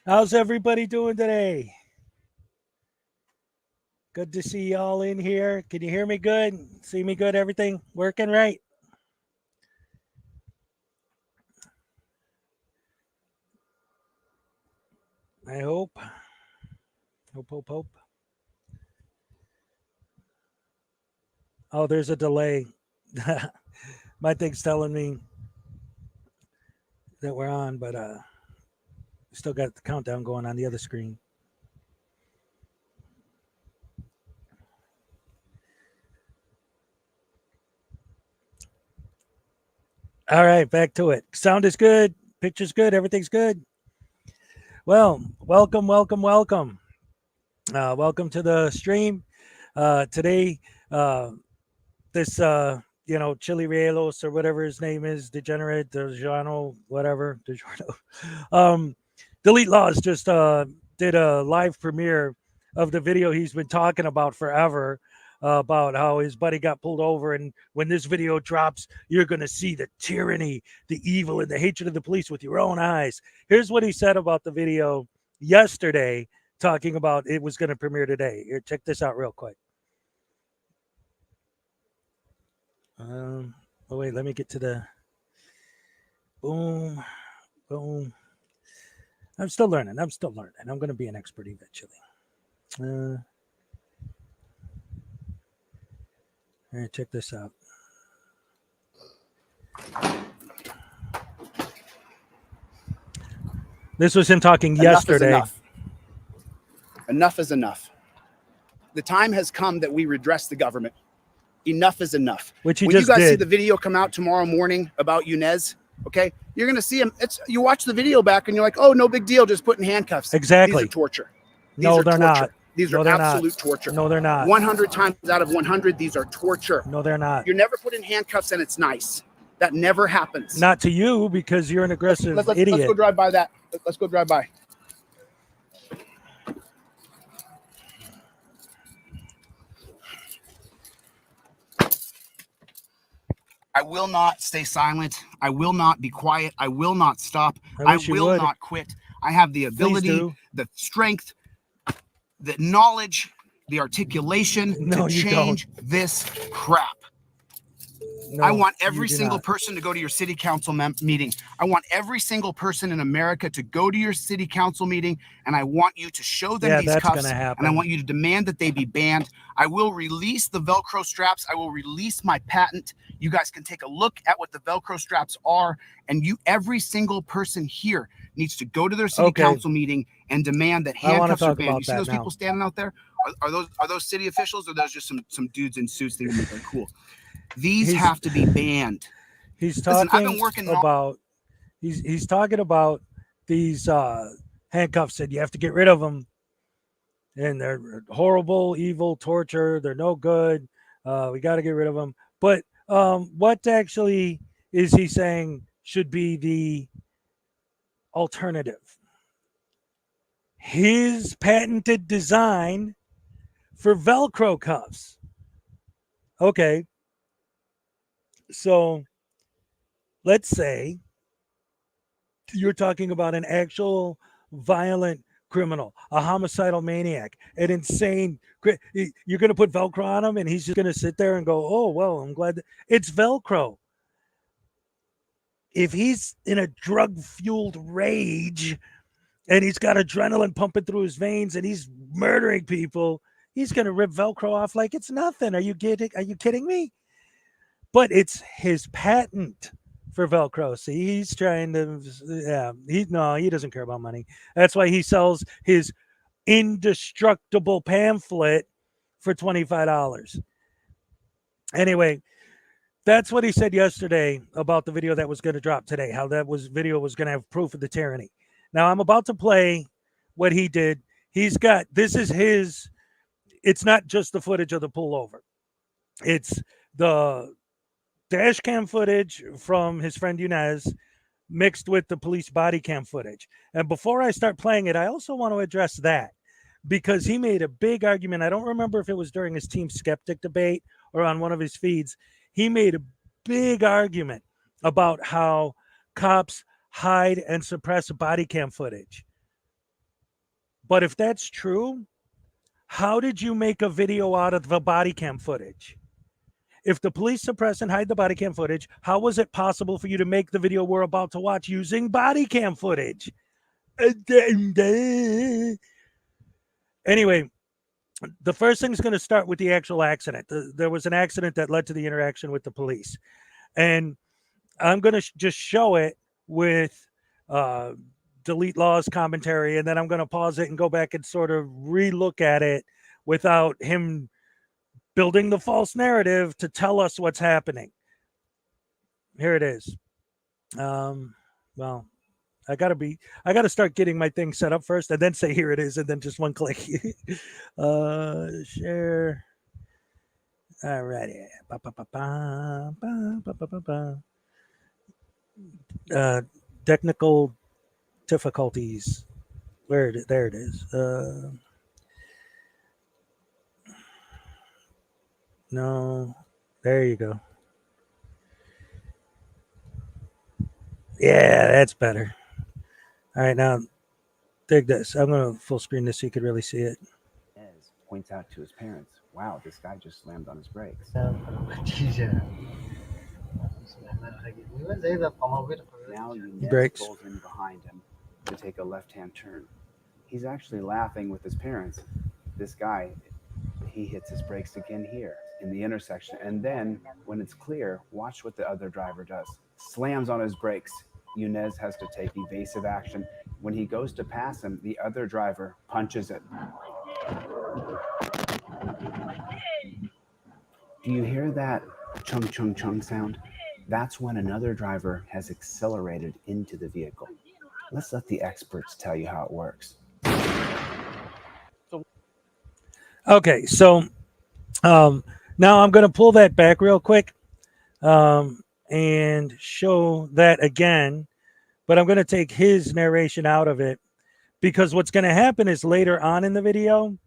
How's everybody doing today? Good to see y'all in here. Can you hear me good? See me good? Everything working right? I hope. Hope. Oh, there's a delay. My thing's telling me that we're on, but still got the countdown going on the other screen. All right, back to it. Sound is good. Picture's good. Everything's good. Well, welcome. Welcome to the stream. Today, this, Chili Rielos or whatever his name is, Degenerate, Dejano, whatever, Delete Laws just did a live premiere of the video he's been talking about forever, about how his buddy got pulled over. And when this video drops, you're going to see the tyranny, the evil, and the hatred of the police with your own eyes. Here's what he said about the video yesterday, talking about it was going to premiere today. Here, check this out real quick. Oh, wait, let me get to the boom. I'm still learning. I'm going to be an expert eventually. All right, check this out. This was him talking yesterday. Enough is enough. The time has come that we redress the government. Enough is enough. Which he when just you guys did. see the video come out tomorrow morning about Yunez, okay, you're gonna see him. You watch the video back and you're like, oh, no big deal, just putting handcuffs. Exactly. These are torture. No, they're not. These are absolute torture. No, they're not. 100 times out of 100, these are torture. No, they're not. You're never put in handcuffs and it's nice. That never happens. Not to you, because you're an aggressive idiot. Let's go drive by that. Let's go drive by. I will not stay silent. I will not be quiet. I will not stop. I will not quit. I have the ability, the strength, the knowledge, the articulation to change this crap. No, I want every single person to go to your city council meeting. I want every single person in America to go to your city council meeting, and I want you to show them these cuffs, and I want you to demand that they be banned. I will release the Velcro straps. I will release my patent. You guys can take a look at what the Velcro straps are, and every single person here needs to go to their city council meeting and demand that handcuffs are banned. You see those people standing out there? Are those city officials, or are those just some dudes in suits thinking they're cool? These have to be banned. He's talking about he's talking about these handcuffs, and you have to get rid of them. And they're horrible, evil, torture. They're no good. We got to get rid of them. But what actually is he saying should be the alternative? His patented design for Velcro cuffs. Okay. So let's say you're talking about an actual violent criminal, a homicidal maniac, an insane. You're going to put Velcro on him and he's just going to sit there and go, oh, well, I'm glad it's Velcro. If he's in a drug-fueled rage and he's got adrenaline pumping through his veins and he's murdering people, he's going to rip Velcro off like it's nothing. Are you kidding me? But it's his patent for Velcro. See, he's trying to, he doesn't care about money. That's why he sells his indestructible pamphlet for $25. Anyway, that's what he said yesterday about the video that was going to drop today, how video was going to have proof of the tyranny. Now, I'm about to play what he did. It's not just the footage of the pullover. It's the dash cam footage from his friend Yunez mixed with the police body cam footage. And before I start playing it, I also want to address that because he made a big argument. I don't remember if it was during his Team Skeptic debate or on one of his feeds. He made a big argument about how cops hide and suppress body cam footage. But if that's true, how did you make a video out of the body cam footage? If the police suppress and hide the body cam footage, how was it possible for you to make the video we're about to watch using body cam footage? Anyway, the first thing is going to start with the actual accident. There was an accident that led to the interaction with the police. And I'm going to just show it with Delete Law's commentary, and then I'm going to pause it and go back and sort of re-look at it without him building the false narrative to tell us what's happening. Here it is. Well, I gotta start getting my thing set up first and then say here it is and then just one click. Share. All righty. Technical difficulties. There it is. No. There you go. Yeah, that's better. All right, now dig this. I'm going to full screen this so you could really see it. Nez points out to his parents, wow, this guy just slammed on his brakes. Now Nez pulls in behind him to take a left-hand turn. He's actually laughing with his parents. This guy, he hits his brakes again here in the intersection. And then when it's clear, watch what the other driver does. Slams on his brakes. Yunez has to take evasive action. When he goes to pass him, the other driver punches it. Do you hear that chung chung chung sound? That's when another driver has accelerated into the vehicle. Let's let the experts tell you how it works. Okay, so now I'm going to pull that back real quick and show that again, but I'm going to take his narration out of it because what's going to happen is later on in the video,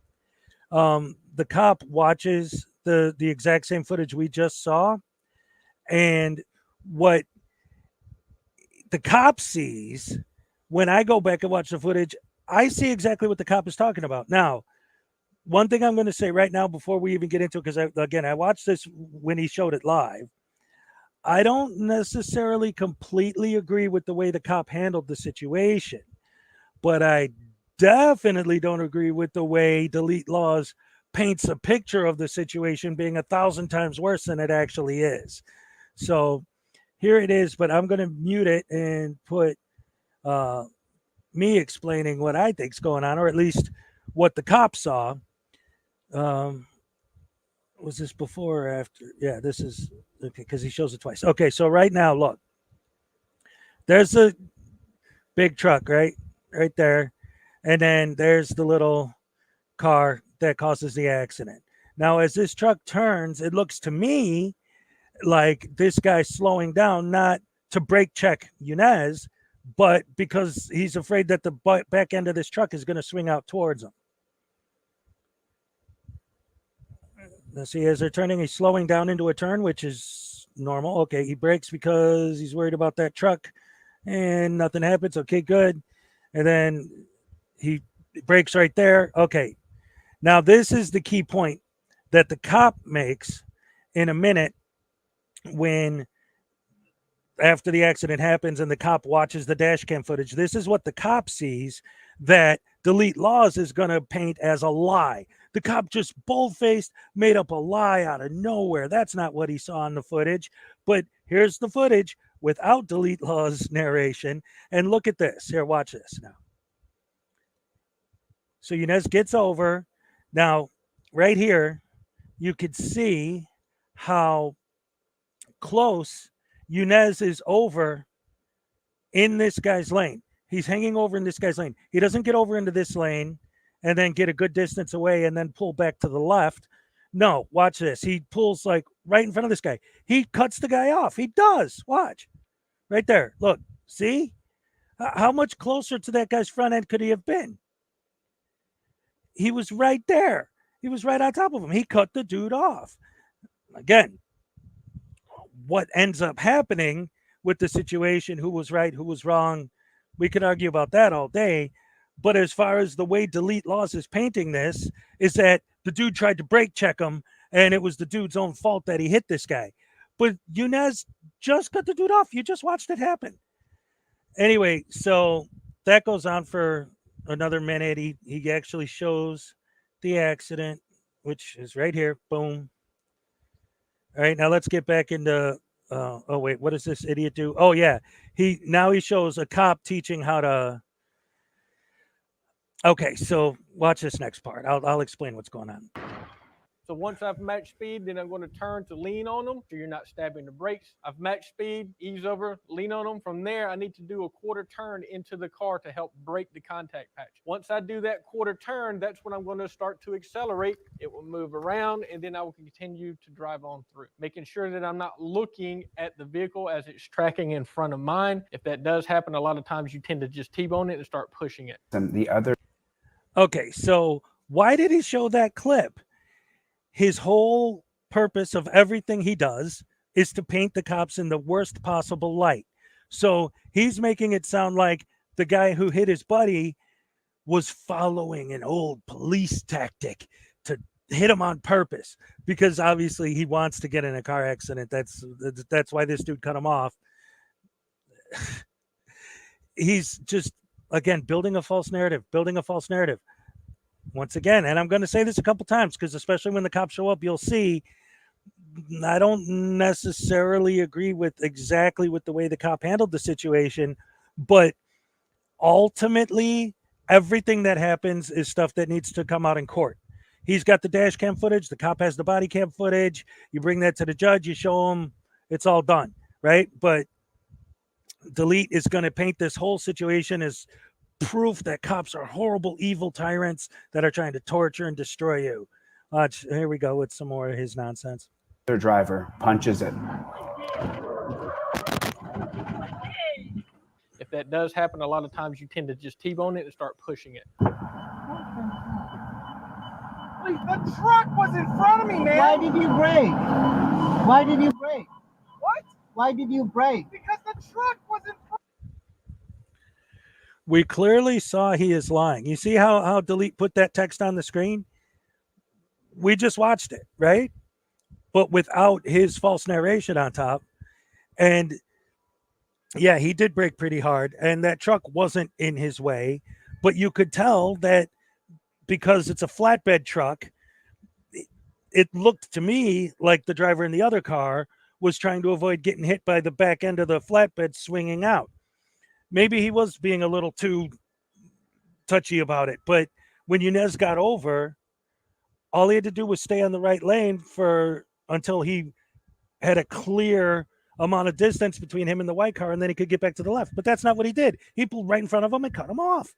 the cop watches the exact same footage we just saw, and what the cop sees when I go back and watch the footage, I see exactly what the cop is talking about. Now, one thing I'm going to say right now before we even get into it, because I watched this when he showed it live. I don't necessarily completely agree with the way the cop handled the situation, but I definitely don't agree with the way Delete Laws paints a picture of the situation being 1,000 times worse than it actually is. So here it is, but I'm going to mute it and put me explaining what I think's going on, or at least what the cop saw. Was this before or after? Yeah, this is okay because he shows it twice. Okay, so right now, look, there's a big truck right there, and then there's the little car that causes the accident. Now, as this truck turns, it looks to me like this guy's slowing down, not to brake check Yunez, but because he's afraid that the back end of this truck is going to swing out towards him. Let's see, as they're turning, he's slowing down into a turn, which is normal. Okay, he brakes because he's worried about that truck, and nothing happens. Okay, good. And then he brakes right there. Okay, now this is the key point that the cop makes in a minute when after the accident happens and the cop watches the dash cam footage. This is what the cop sees that Delete Laws is going to paint as a lie. The cop just bold-faced made up a lie out of nowhere. That's not what he saw in the footage. But here's the footage without Delete Laws narration. And look at this. Here, watch this now. So Yunez gets over. Now, right here, you could see how close Yunez is over in this guy's lane. He's hanging over in this guy's lane. He doesn't get over into this lane and then get a good distance away and then pull back to the left. No, watch this. He pulls like right in front of this guy. He cuts the guy off. He does. Watch. Right there. Look. See? How much closer to that guy's front end could he have been? He was right there. He was right on top of him. He cut the dude off. Again, what ends up happening with the situation, who was right, who was wrong, we could argue about that all day. But as far as the way Delete Laws is painting this, is that the dude tried to brake check him, and it was the dude's own fault that he hit this guy. But Yunez just cut the dude off. You just watched it happen. Anyway, so that goes on for another minute. He actually shows the accident, which is right here. Boom. All right, now let's get back into oh wait, what does this idiot do? Oh yeah. He shows a cop teaching how to. Okay, so watch this next part. I'll explain what's going on. So once I've matched speed, then I'm going to turn to lean on them so you're not stabbing the brakes. I've matched speed, ease over, lean on them. From there, I need to do a quarter turn into the car to help break the contact patch. Once I do that quarter turn, that's when I'm going to start to accelerate. It will move around, and then I will continue to drive on through, making sure that I'm not looking at the vehicle as it's tracking in front of mine. If that does happen, a lot of times you tend to just T-bone it and start pushing it. And the other. Okay, so why did he show that clip? His whole purpose of everything he does is to paint the cops in the worst possible light. So he's making it sound like the guy who hit his buddy was following an old police tactic to hit him on purpose, because obviously he wants to get in a car accident. That's why this dude cut him off. He's just, again, building a false narrative. Once again, and I'm going to say this a couple times, because especially when the cops show up, you'll see I don't necessarily agree with exactly with the way the cop handled the situation, but ultimately everything that happens is stuff that needs to come out in court. He's got the dash cam footage. The cop has the body cam footage. You bring that to the judge. You show him. It's all done, right? But Delete is going to paint this whole situation as proof that cops are horrible, evil tyrants that are trying to torture and destroy you. Watch, here we go with some more of his nonsense. Their driver punches it. If that does happen, a lot of times you tend to just T-bone it and start pushing it. Wait, the truck was in front of me, man. Why did you brake? Why did you brake? What? Why did you brake? Because the truck was in front. We clearly saw he is lying. You see how Delete put that text on the screen? We just watched it, right? But without his false narration on top. And yeah, he did brake pretty hard, and that truck wasn't in his way, but you could tell that because it's a flatbed truck, it looked to me like the driver in the other car was trying to avoid getting hit by the back end of the flatbed swinging out. Maybe he was being a little too touchy about it, but when Yunez got over, all he had to do was stay on the right lane until he had a clear amount of distance between him and the white car, and then he could get back to the left. But that's not what he did. He pulled right in front of him and cut him off.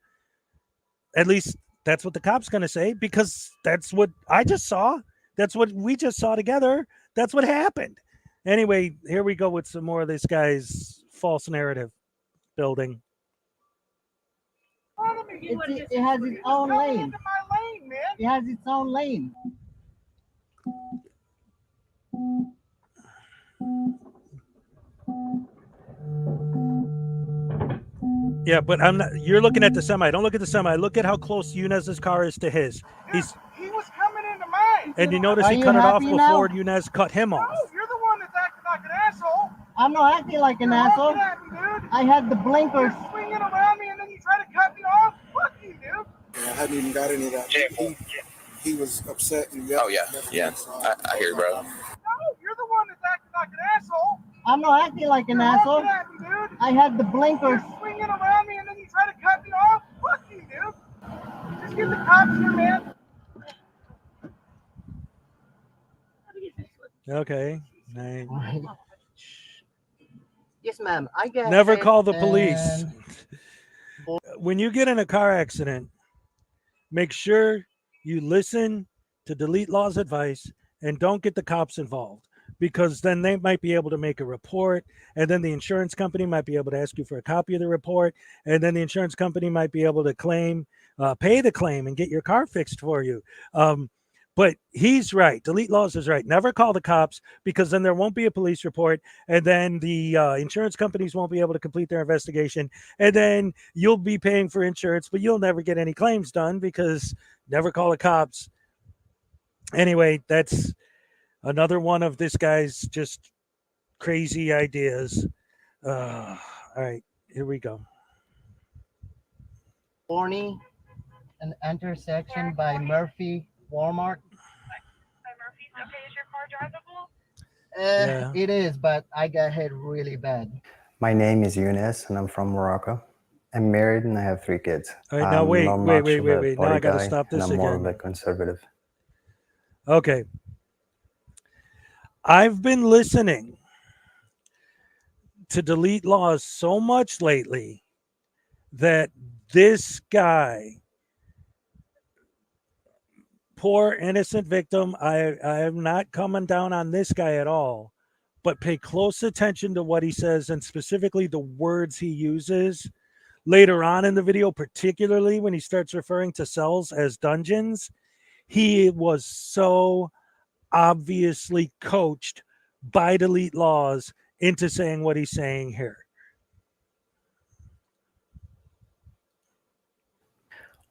At least that's what the cop's going to say, because that's what I just saw. That's what we just saw together. That's what happened. Anyway, here we go with some more of this guy's false narrative building. It has its own lane. Into my lane, man. It has its own lane. Yeah, but I'm not. You're looking at the semi. Don't look at the semi. Look at how close Yunez's car is to his. He was coming into mine. And you notice Are he you cut it off happy now? before Yunez cut him No, off. you're the one that's acting like an asshole. I'm not acting like an asshole. Look at me, dude. I had the blinkers. You're swinging around me and then you try to cut me off. Fuck you, dude. Yeah, I hadn't even got any of that. He was upset and Oh yeah. I hear you, bro. No, you're the one that's acting like an asshole. I'm not acting like an asshole. Look at me, dude. I had the blinkers. You're swinging around me and then you try to cut me off. Fuck you, dude. Just get the cops here, man. Okay. Nice. Yes, ma'am. I got Never it, call the police. and- When you get in a car accident, make sure you listen to Delete Law's advice and don't get the cops involved, because then they might be able to make a report, and then the insurance company might be able to ask you for a copy of the report, and then the insurance company might be able to pay the claim and get your car fixed for you. But he's right. Delete Laws is right. Never call the cops, because then there won't be a police report, and then the insurance companies won't be able to complete their investigation, and then you'll be paying for insurance, but you'll never get any claims done, because never call the cops. Anyway, that's another one of this guy's just crazy ideas. All right, here we go. Forney, an intersection by Murphy Walmart. By Murphy's. Okay, is your car drivable? Yeah. It is, but I got hit really bad. My name is Yunez, and I'm from Morocco. I'm married and I have 3 kids. All right, now I'm wait. not much of a Now I party got to guy, stop this and I'm more of again. a conservative. Okay. I've been listening to Delete Laws so much lately that this guy, poor innocent victim, I am not coming down on this guy at all, but pay close attention to what he says, and specifically the words he uses later on in the video, particularly when he starts referring to cells as dungeons. He was so obviously coached by Delete Laws into saying what he's saying here?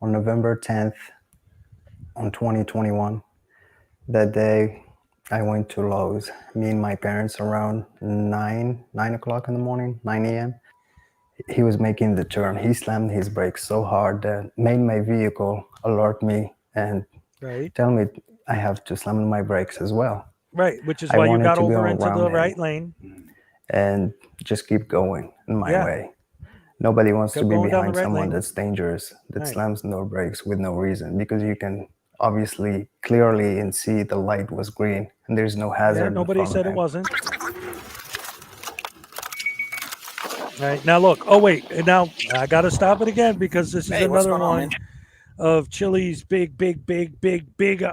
On November 10th, on 2021, that day I went to Lowe's. Me and my parents around 9 o'clock in the morning, 9 a.m. He was making the turn. He slammed his brakes so hard that made my vehicle alert me and tell me I have to slam my brakes as well. Right, which is why you got over into the right lane. And just keep going in my way. Nobody wants to be behind someone that's dangerous, that slams no brakes with no reason, because you can obviously clearly and see the light was green and there's no hazard. Yeah, nobody said it wasn't. All right, now look. Oh wait, and now I got to stop it again because this is another one of Chili's big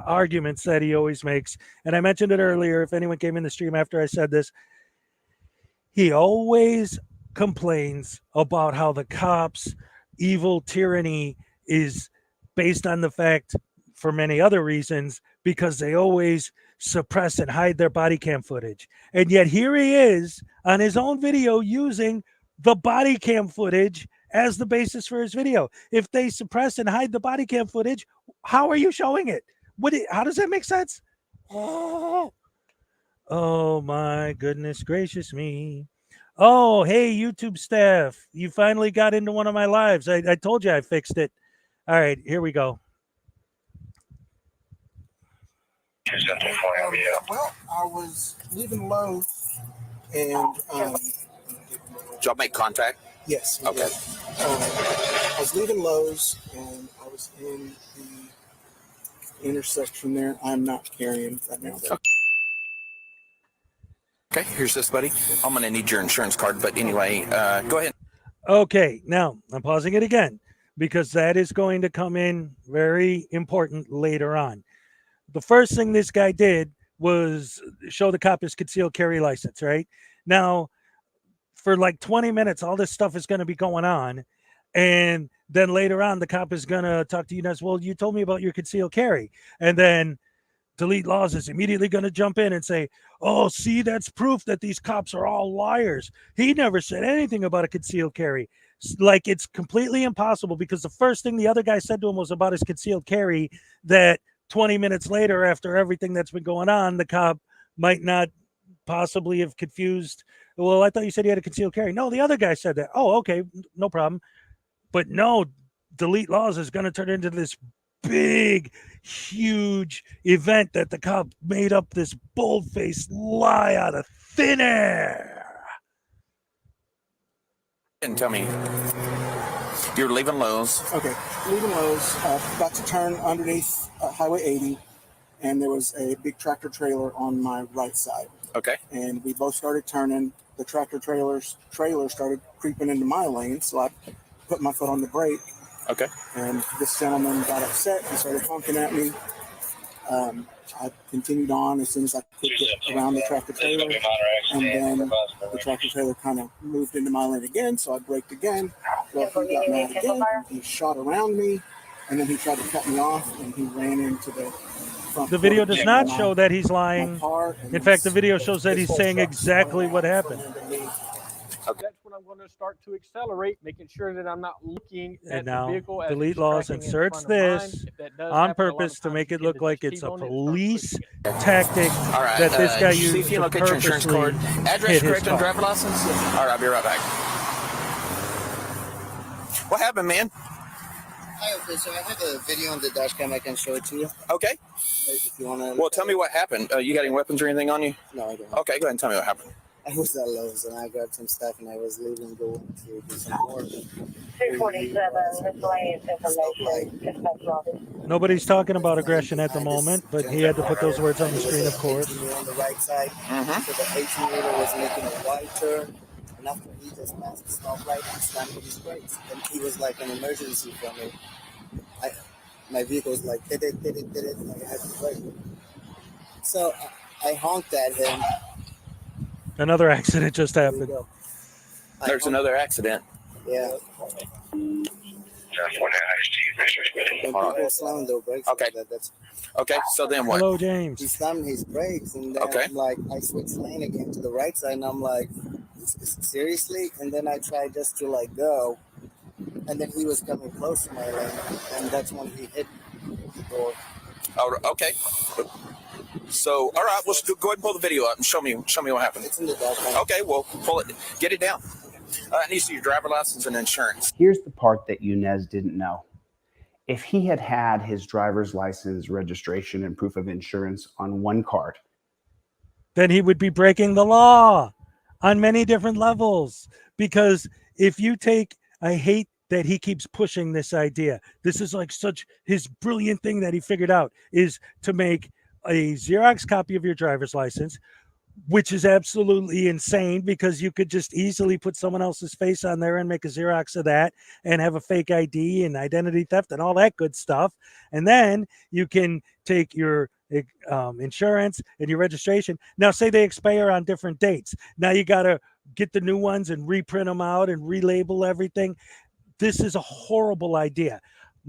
arguments that he always makes. And I mentioned it earlier. If anyone came in the stream after I said this, he always complains about how the cops' evil tyranny is based on the fact, for many other reasons, because they always suppress and hide their body cam footage. And yet here he is on his own video using the body cam footage as the basis for his video. If they suppress and hide the body cam footage, how are you showing it? How does that make sense? Oh my goodness gracious me. Oh, hey, YouTube staff. You finally got into one of my lives. I told you I fixed it. All right, here we go. Well, I was leaving Lowe's and did y'all make contact? yes. Okay. I was leaving Lowe's and I was in the intersection there. I'm not carrying right now. Okay, here's this, buddy. I'm going to need your insurance card, but anyway, go ahead. Okay, now I'm pausing it again because that is going to come in very important later on. The first thing this guy did was show the cop his concealed carry license, right? Now, for like 20 minutes, all this stuff is going to be going on. And then later on, the cop is going to talk to you guys. Well, you told me about your concealed carry. And then Delete Laws is immediately going to jump in and say, oh, see, that's proof that these cops are all liars. He never said anything about a concealed carry. Like, it's completely impossible because the first thing the other guy said to him was about his concealed carry, that 20 minutes later, after everything that's been going on, the cop might not possibly have confused. Well, I thought you said you had a concealed carry. No, the other guy said that. Oh, okay, no problem. But no, Delete Laws is going to turn into this big, huge event that the cop made up this bold-faced lie out of thin air. And tell me, you're leaving Lowe's. Okay, leaving Lowe's, about to turn underneath Highway 80, and there was a big tractor trailer on my right side. Okay. And we both started turning. The tractor trailer started creeping into my lane, so I put my foot on the brake. Okay. And this gentleman got upset and started honking at me. I continued on as soon as I could get around the tractor trailer, and then the tractor trailer kind of moved into my lane again, so I braked again. Well, he got mad again. He shot around me, and then he tried to cut me off, and he ran into the front. The video does not show that he's lying. In fact, the video shows that he's saying exactly what happened. Okay. That's when I'm going to start to accelerate, making sure that I'm not looking at And now the vehicle as Delete it's Laws tracking in inserts front of mine. this If that does on happen, a lot of purpose to times make you it get look the like cheat it's a on it, start police pushing. tactic All right. that this guy see used if you to look at your insurance purposely card. Address hit his correct on car. driver license? All right, I'll be right back. What happened, man? Hi, officer. I have a video on the dash cam. I can show it to you Okay. if you want to. Well, tell me what happened. You got any weapons or anything on you? No, I don't. Okay, go ahead and tell me what happened. I was at Lowe's and I grabbed some stuff and I was leaving, going to do some work. 247, miscellaneous information. Dispatch lobby. Nobody's talking about aggression at the moment, but he had to put those words on the screen, of course. On the right side, so the 18-wheeler was making a wide turn, and after he just passed the stoplight and slammed with his brakes, and he was like an emergency for me. My vehicle was like did it, like I had to brake. So I honked at him. Another accident just There you happened. go. There's another accident. Yeah. And people slamming their brakes. Okay. That's Okay, so then what? Hello, James. He slammed his brakes, and then Okay. like I switched lane again to the right side, and I'm like, seriously? And then I tried just to like go, and then he was coming close to my lane, and that's when he hit the door. Oh, okay. So, all right, let's go ahead and pull the video up and show me what happened. It's in the dark. Okay, well, pull it, get it down. I need to see your driver license and insurance. Here's the part that Yunez didn't know. If he had had his driver's license, registration, and proof of insurance on one card, then he would be breaking the law on many different levels. Because if you take, I hate that he keeps pushing this idea. This is like such his brilliant thing that he figured out is to make a Xerox copy of your driver's license, which is absolutely insane because you could just easily put someone else's face on there and make a Xerox of that and have a fake ID and identity theft and all that good stuff. And then you can take your insurance and your registration. Now, say they expire on different dates. Now you got to get the new ones and reprint them out and relabel everything. This is a horrible idea.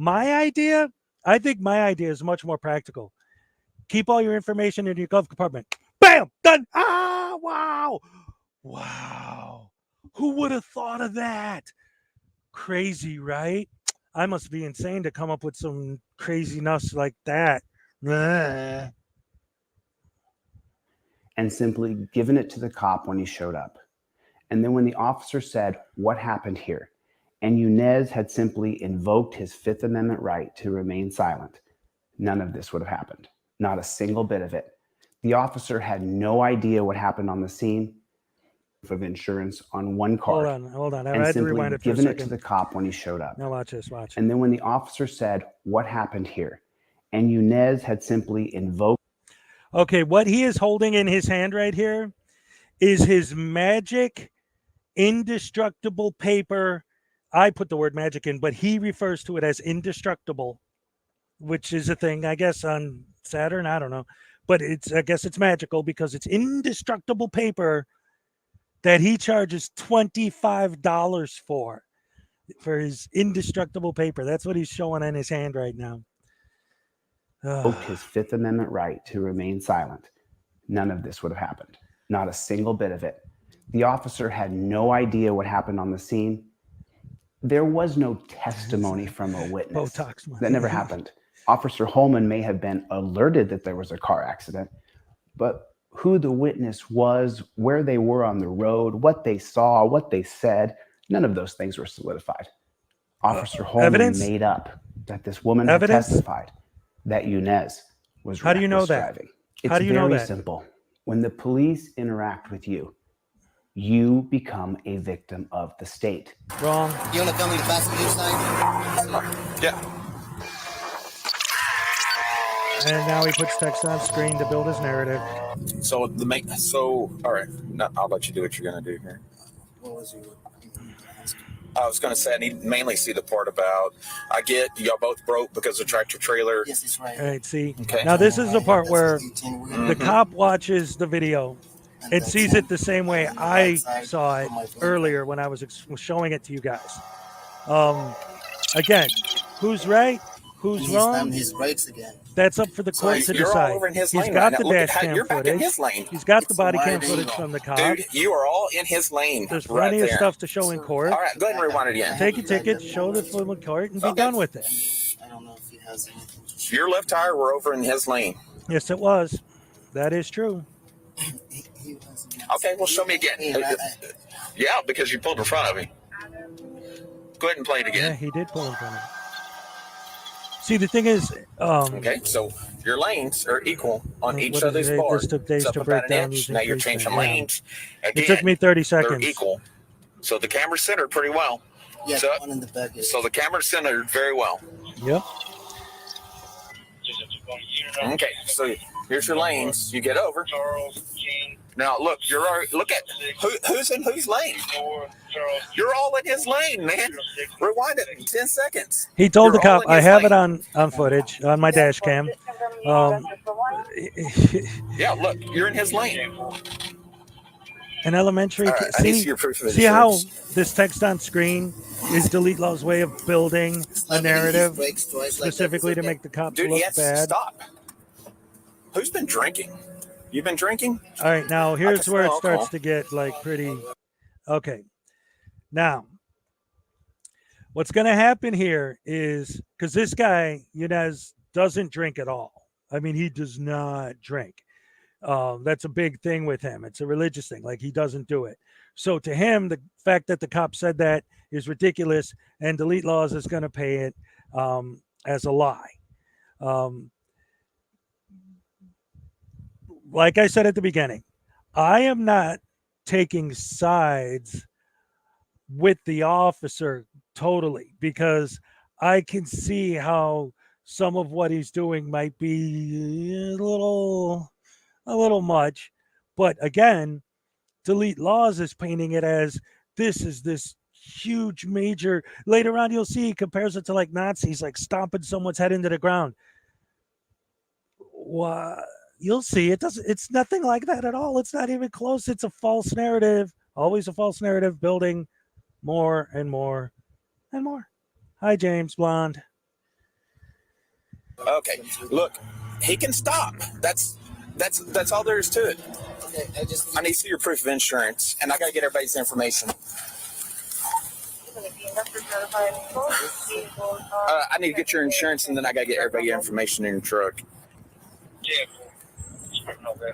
I think my idea is much more practical. Keep all your information in your glove compartment. Bam! Done. Ah, wow. Wow. Who would have thought of that? Crazy, right? I must be insane to come up with some craziness like that. and simply given it to the cop when he showed up. And then when the officer said, "What happened here?" and Yunez had simply invoked his Fifth Amendment right to remain silent, none of this would have happened. Not a single bit of it. The officer had no idea what happened on the scene of insurance on one card. Hold on. I and had to simply rewind it for a given it second. to the cop when he showed up. Now watch this, watch. And then when the officer said, "What happened here?" and Yunez had simply invoked. Okay, what he is holding in his hand right here is his magic indestructible paper. I put the word magic in, but he refers to it as indestructible, which is a thing, I guess, on Saturn. I don't know. But I guess it's magical because it's indestructible paper that he charges $25 for his indestructible paper. That's what he's showing in his hand right now. Invoked his Fifth Amendment right to remain silent. None of this would have happened. Not a single bit of it. The officer had no idea what happened on the scene. There was no testimony from a witness. That never happened. Officer Holman may have been alerted that there was a car accident, but who the witness was, where they were on the road, what they saw, what they said, none of those things were solidified. Officer Holman made up that this woman had testified that Yunez was How do you know that? driving. It's How do you know very that? simple. When the police interact with you, you become a victim of the state. Wrong. You want to film me the passenger side? Yeah. And now he puts text on screen to build his narrative. So all right. No, I'll let you do what you're gonna do here. What was you? I was gonna say I need mainly see the part about I get y'all both broke because of tractor trailer. Yes, it's right. All right, see. Okay. Now this is the part where Mm-hmm. the cop watches the video and sees it the same way I saw it earlier when I was showing it to you guys. Again, who's right? Who's He's wrong? on his brakes again. That's up for the court to you're decide. all over in his He's lane got right the now. Look at dash how cam you're back in footage. his lane. He's got the It's body wide cam footage angle. from the cop. Dude, you are all in his lane. There's right plenty of there. stuff to show in court. All right, go ahead and rewind it again. Take your ticket, show the full court, and be Okay. done with it. I don't know if he has anything to show. Your left tire were over in his lane. Yes, it was. That is true. He wasn't. Okay, well, show me again. Yeah, because you pulled in front of him. Go ahead and play it Yeah, again. he did pull in front of him. See, the thing is, Okay, so your lanes are equal on What each is other's it? board. This took days It's up to about break an down inch. using Now you're FaceTime, changing yeah. lanes. it Again, took me 30 they're seconds. equal. So the camera's centered pretty well. Yeah, So- one in the back is. So the camera's centered very well. Yep. Okay, so here's your lanes. You get over. Now look, you're already, look at who's in whose lane. You're all in his lane, man. Rewind it in 10 seconds. He told You're the all cop, in I his have it lane. on footage, on my dash cam. Yeah, look, you're in his lane. An elementary All kid. right, I need to see See, your proof of see how insurance. this text on screen is Delete Law's way of building a Slamming his narrative brakes twice like that. specifically It's to okay. make the cops Dude, he look has to bad. stop. Who's been drinking? You've been drinking? All right, now here's can where it smell starts alcohol. to get like pretty. Okay, now what's going to happen here is because this guy, Yanez, doesn't drink at all. I mean, he does not drink. That's a big thing with him. It's a religious thing. Like, he doesn't do it. So to him, the fact that the cop said that is ridiculous, and Delete Laws is going to pay it as a lie. Like I said at the beginning, I am not taking sides with the officer totally, because I can see how some of what he's doing might be a little much. But again, Delete Laws is painting it as this is this huge major. Later on, you'll see he compares it to like Nazis, like stomping someone's head into the ground. What? You'll see it's nothing like that at all. It's not even close. It's a false narrative, always a false narrative, building more and more and more. Hi, James Blonde. Okay, look, he can stop. That's all there is to it. Okay, I need to see your proof of insurance, and I gotta get everybody's information. I need to get your insurance, and then I gotta get everybody's information in your truck. Yeah. Okay.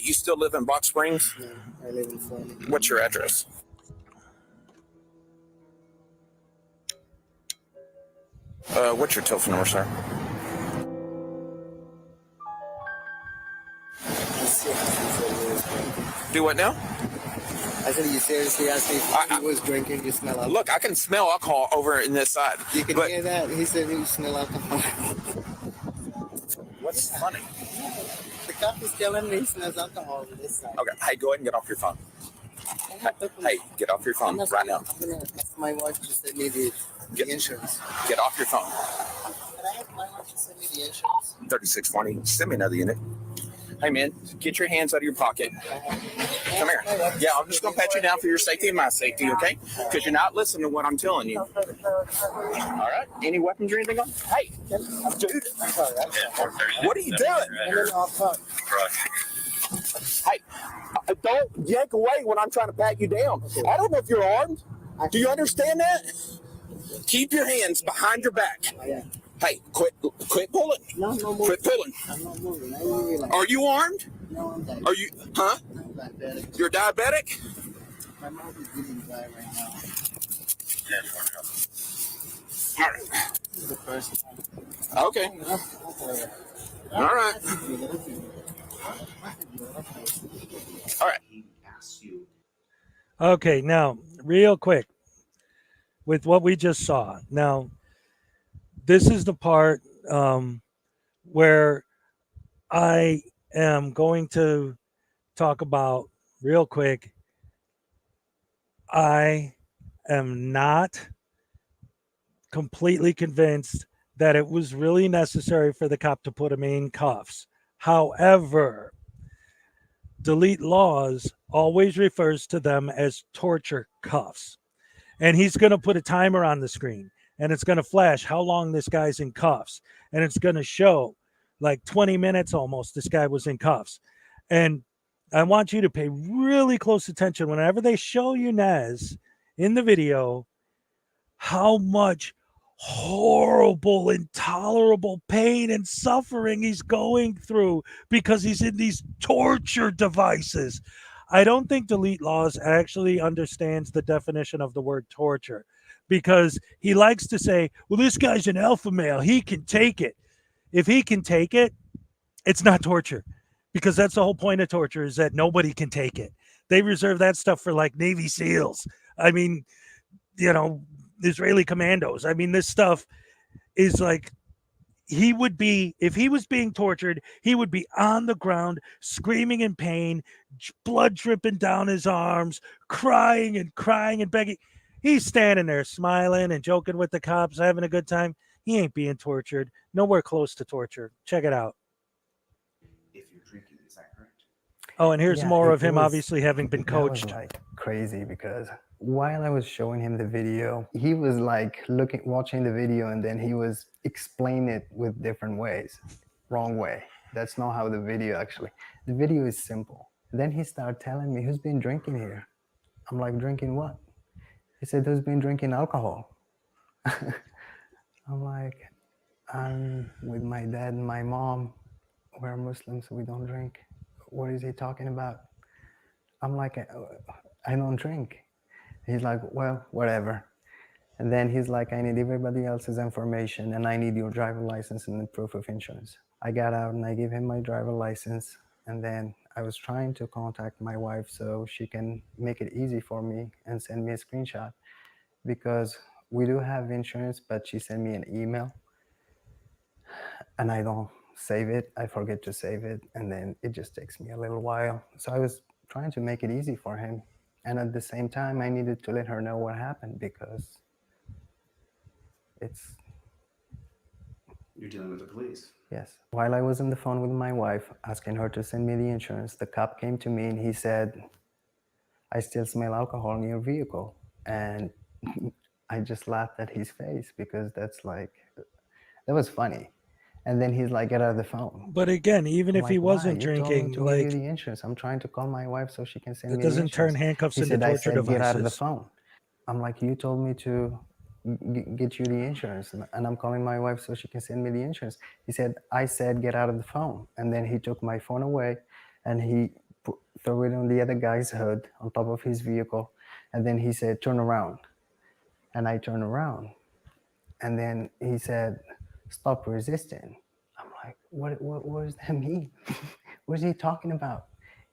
You still live in Box Springs? No, I live in Florida. What's your address? What's your telephone number, sir? Do what now? I said, you seriously asked me if he was drinking? You smell alcohol. Look, I can smell alcohol over in this side. You can hear that? He said he smell alcohol. What's funny? The cop is telling me he smells alcohol on this side. Okay, hey, go ahead and get off your phone. Hey, get off your phone right now. I'm going to ask my wife to send me the insurance. Get off your phone. Can I have my wife to send me the insurance? 3620. Send me another unit. Hey, man, get your hands out of your pocket. Come here. Yeah, I'm just going to pat you down for your safety and my safety, okay? Because you're not listening to what I'm telling you. All right? Any weapons or anything on? Hey, dude. What are you doing? Hey, don't yank away when I'm trying to pat you down. I don't know if you're armed. Do you understand that? Keep your hands behind your back. Hey, quit pulling. No, quit pulling. I'm not moving. I really like. Are you armed? No, I'm diabetic. Are you, huh? I'm diabetic. You're diabetic? My mouth is getting dry right now. All right. This is the first time. Okay. All right. All right. Okay, now, real quick, with what we just saw. Now, this is the part where I am going to talk about real quick. I am not completely convinced that it was really necessary for the cop to put him in cuffs. However, Delete Laws always refers to them as torture cuffs. And he's going to put a timer on the screen, and it's going to flash how long this guy's in cuffs. And it's going to show like 20 minutes almost this guy was in cuffs. And I want you to pay really close attention whenever they show Yanez in the video, how much horrible, intolerable pain and suffering he's going through because he's in these torture devices. I don't think Delete Laws actually understands the definition of the word torture, because he likes to say, well, this guy's an alpha male. He can take it. If he can take it, it's not torture, because that's the whole point of torture, is that nobody can take it. They reserve that stuff for like Navy SEALs. I mean, you know, Israeli commandos. I mean, this stuff is like, he would be, if he was being tortured, he would be on the ground, screaming in pain, blood dripping down his arms, crying and begging. He's standing there smiling and joking with the cops, having a good time. He ain't being tortured. Nowhere close to torture. Check it out. If you're drinking, is that correct? Oh, and here's Yeah, more it of him was- obviously having been that was coached. like crazy because while I was showing him the video, he was like watching the video, and then he was explaining it with different ways. Wrong way. That's not how the video actually. The video is simple. Then he started telling me, who's been drinking here? I'm like, drinking what? He said, who's been drinking alcohol? I'm like, I'm with my dad and my mom. We're Muslims, we don't drink. What is he talking about? I'm like, I don't drink. He's like, well, whatever. And then he's like, I need everybody else's information, and I need your driver license and the proof of insurance. I got out and I gave him my driver license, and then I was trying to contact my wife so she can make it easy for me and send me a screenshot, because we do have insurance, but she sent me an email and I don't save it. I forget to save it, and then it just takes me a little while. So I was trying to make it easy for him. And at the same time, I needed to let her know what happened, because it's... You're dealing with the police. Yes. While I was on the phone with my wife, asking her to send me the insurance, the cop came to me and he said, I still smell alcohol in your vehicle. And I just laughed at his face, because that was funny. And then he's like, get out of the phone. But again, even I'm if he like, wasn't "Why? You told me drinking, to give like, you the insurance. I'm trying to call my wife so she can send it me the doesn't turn insurance." handcuffs He into said, I torture said, devices. get out of the phone. I'm like, you told me to get you the insurance, and I'm calling my wife so she can send me the insurance. He said, I said, get out of the phone. And then he took my phone away, and he threw it on the other guy's hood on top of his vehicle. And then he said, turn around. And I turned around. And then he said, stop resisting. I'm like, what does that mean? What is he talking about?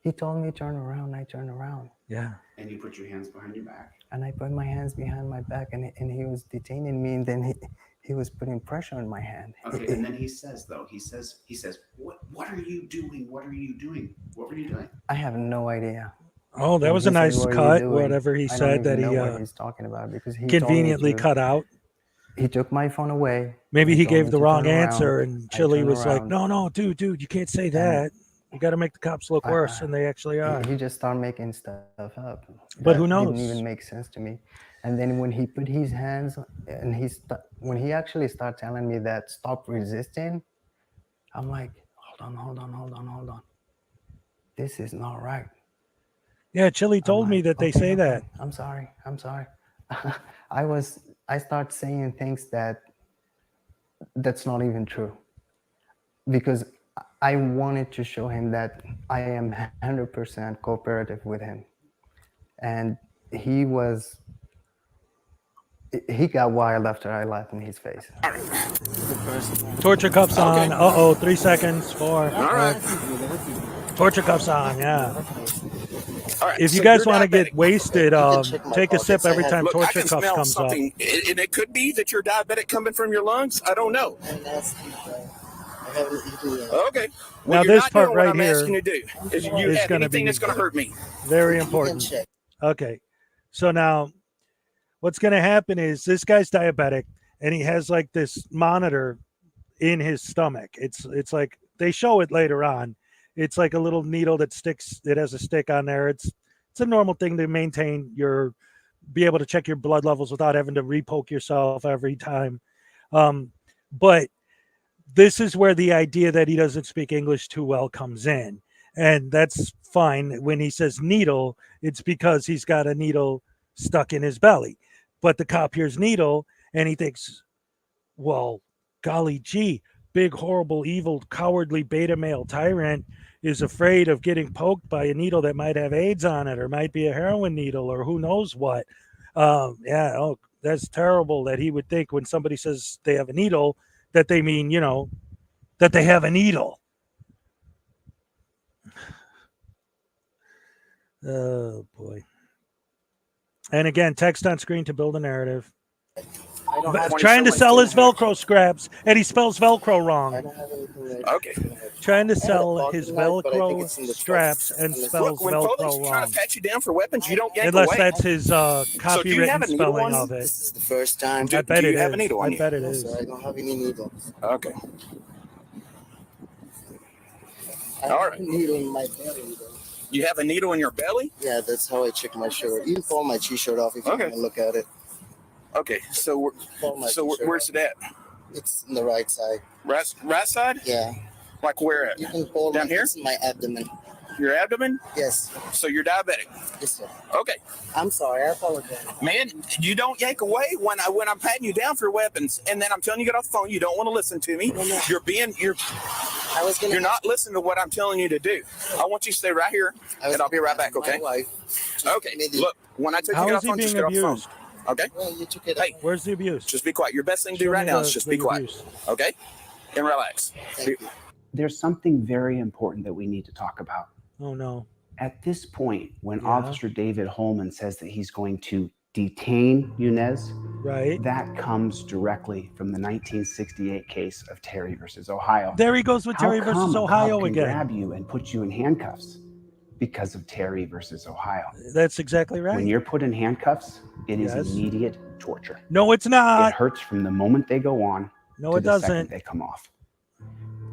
He told me turn around, I turned around. Yeah. And you put your hands behind your back. And I put my hands behind my back, and he was detaining me, and then he was putting pressure on my hand. Okay, and then he says, what are you doing? What are you doing? What were you doing? I have no idea. Oh, that When was he a said, nice "What are you cut, doing?" whatever he I don't said that even he know what he's talking about, because he conveniently told me to, cut out. He took my phone away. Maybe and he told gave me the to wrong turn around. answer, and I Chili turned was like, around. no, dude, you can't say that. You got to make the cops look worse than they actually are. He just started making stuff up. But who that knows? Didn't even make sense to me. And then when he put his hands, and when he actually started telling me that stop resisting, I'm like, hold on. This is not right. Yeah, Chili told me that they say that. I'm sorry. I start saying things that's not even true, because I wanted to show him that I am 100% cooperative with him. And he got wild after I laughed in his face. Torture cuffs on. Uh-oh, 3 seconds, 4. All right. Torture cuffs on, yeah. All right. If you so guys you're want to diabetic. get wasted, take a sip every time Look, I torture can cuffs smell comes up. something, and it could be that you're diabetic coming from your lungs. I don't know. I haven't eaten yet. Okay. Well, Now you're this not part doing right what I'm here asking you to do. Is you is have gonna anything be that's going to hurt me? very You can important. check. Okay. So now what's going to happen is this guy's diabetic, and he has like this monitor in his stomach. It's like, they show it later on. It's like a little needle that sticks. It has a stick on there. It's a normal thing to maintain be able to check your blood levels without having to repoke yourself every time. But this is where the idea that he doesn't speak English too well comes in. And that's fine. When he says needle, it's because he's got a needle stuck in his belly. But the cop hears needle and he thinks, well, golly gee, big, horrible, evil, cowardly beta male tyrant is afraid of getting poked by a needle that might have AIDS on it, or might be a heroin needle, or who knows what. That's terrible that he would think when somebody says they have a needle that they mean, that they have a needle. Oh boy. And again, text on screen to build a narrative. Trying to sell his Velcro scraps, and he spells Velcro wrong. Okay. Trying to sell his Velcro straps and spells Look, when Velcro police are trying wrong. to pat you down for weapons, you don't yank Unless away. that's his So do you copywritten have a needle spelling on of it. This is the first time. I bet do you it have a is. needle on I you? bet it No, is. sir, I don't have any needles. Okay. I All have right. a needle in my belly, though. You have a needle in your belly? Yeah, that's how I check my shirt. You can pull my t-shirt off if you want to look at it. Okay, so where's it at? It's on the right side. Right side? Yeah. Like where at? You can pull down here? It's my abdomen. Your abdomen? Yes. So you're diabetic? Yes, sir. Okay. I'm sorry. I apologize. Man, you don't yank away when I'm patting you down for weapons, and then I'm telling you to get off the phone. You don't want to listen to me. No. You're not listening to what I'm telling you to do. I want you to stay right here, and I'll be right back. Okay. Okay. Look, when I took you to get off the phone, just get off the phone. Okay. Well, you took it. Hey, where's the abuse? Just be quiet. Your best thing to do right now is just be quiet. Abuse. Okay. And relax. There's something very important that we need to talk about. Oh no. At this point, when Officer David Holman says that he's going to detain Yunez, right, that comes directly from the 1968 case of Terry versus Ohio. There he goes with Terry versus Ohio again. Grab you and put you in handcuffs because of Terry versus Ohio. That's exactly right. When you're put in handcuffs, it is immediate torture. No, it's not. It hurts from the moment they go on to the it doesn't. second they come off.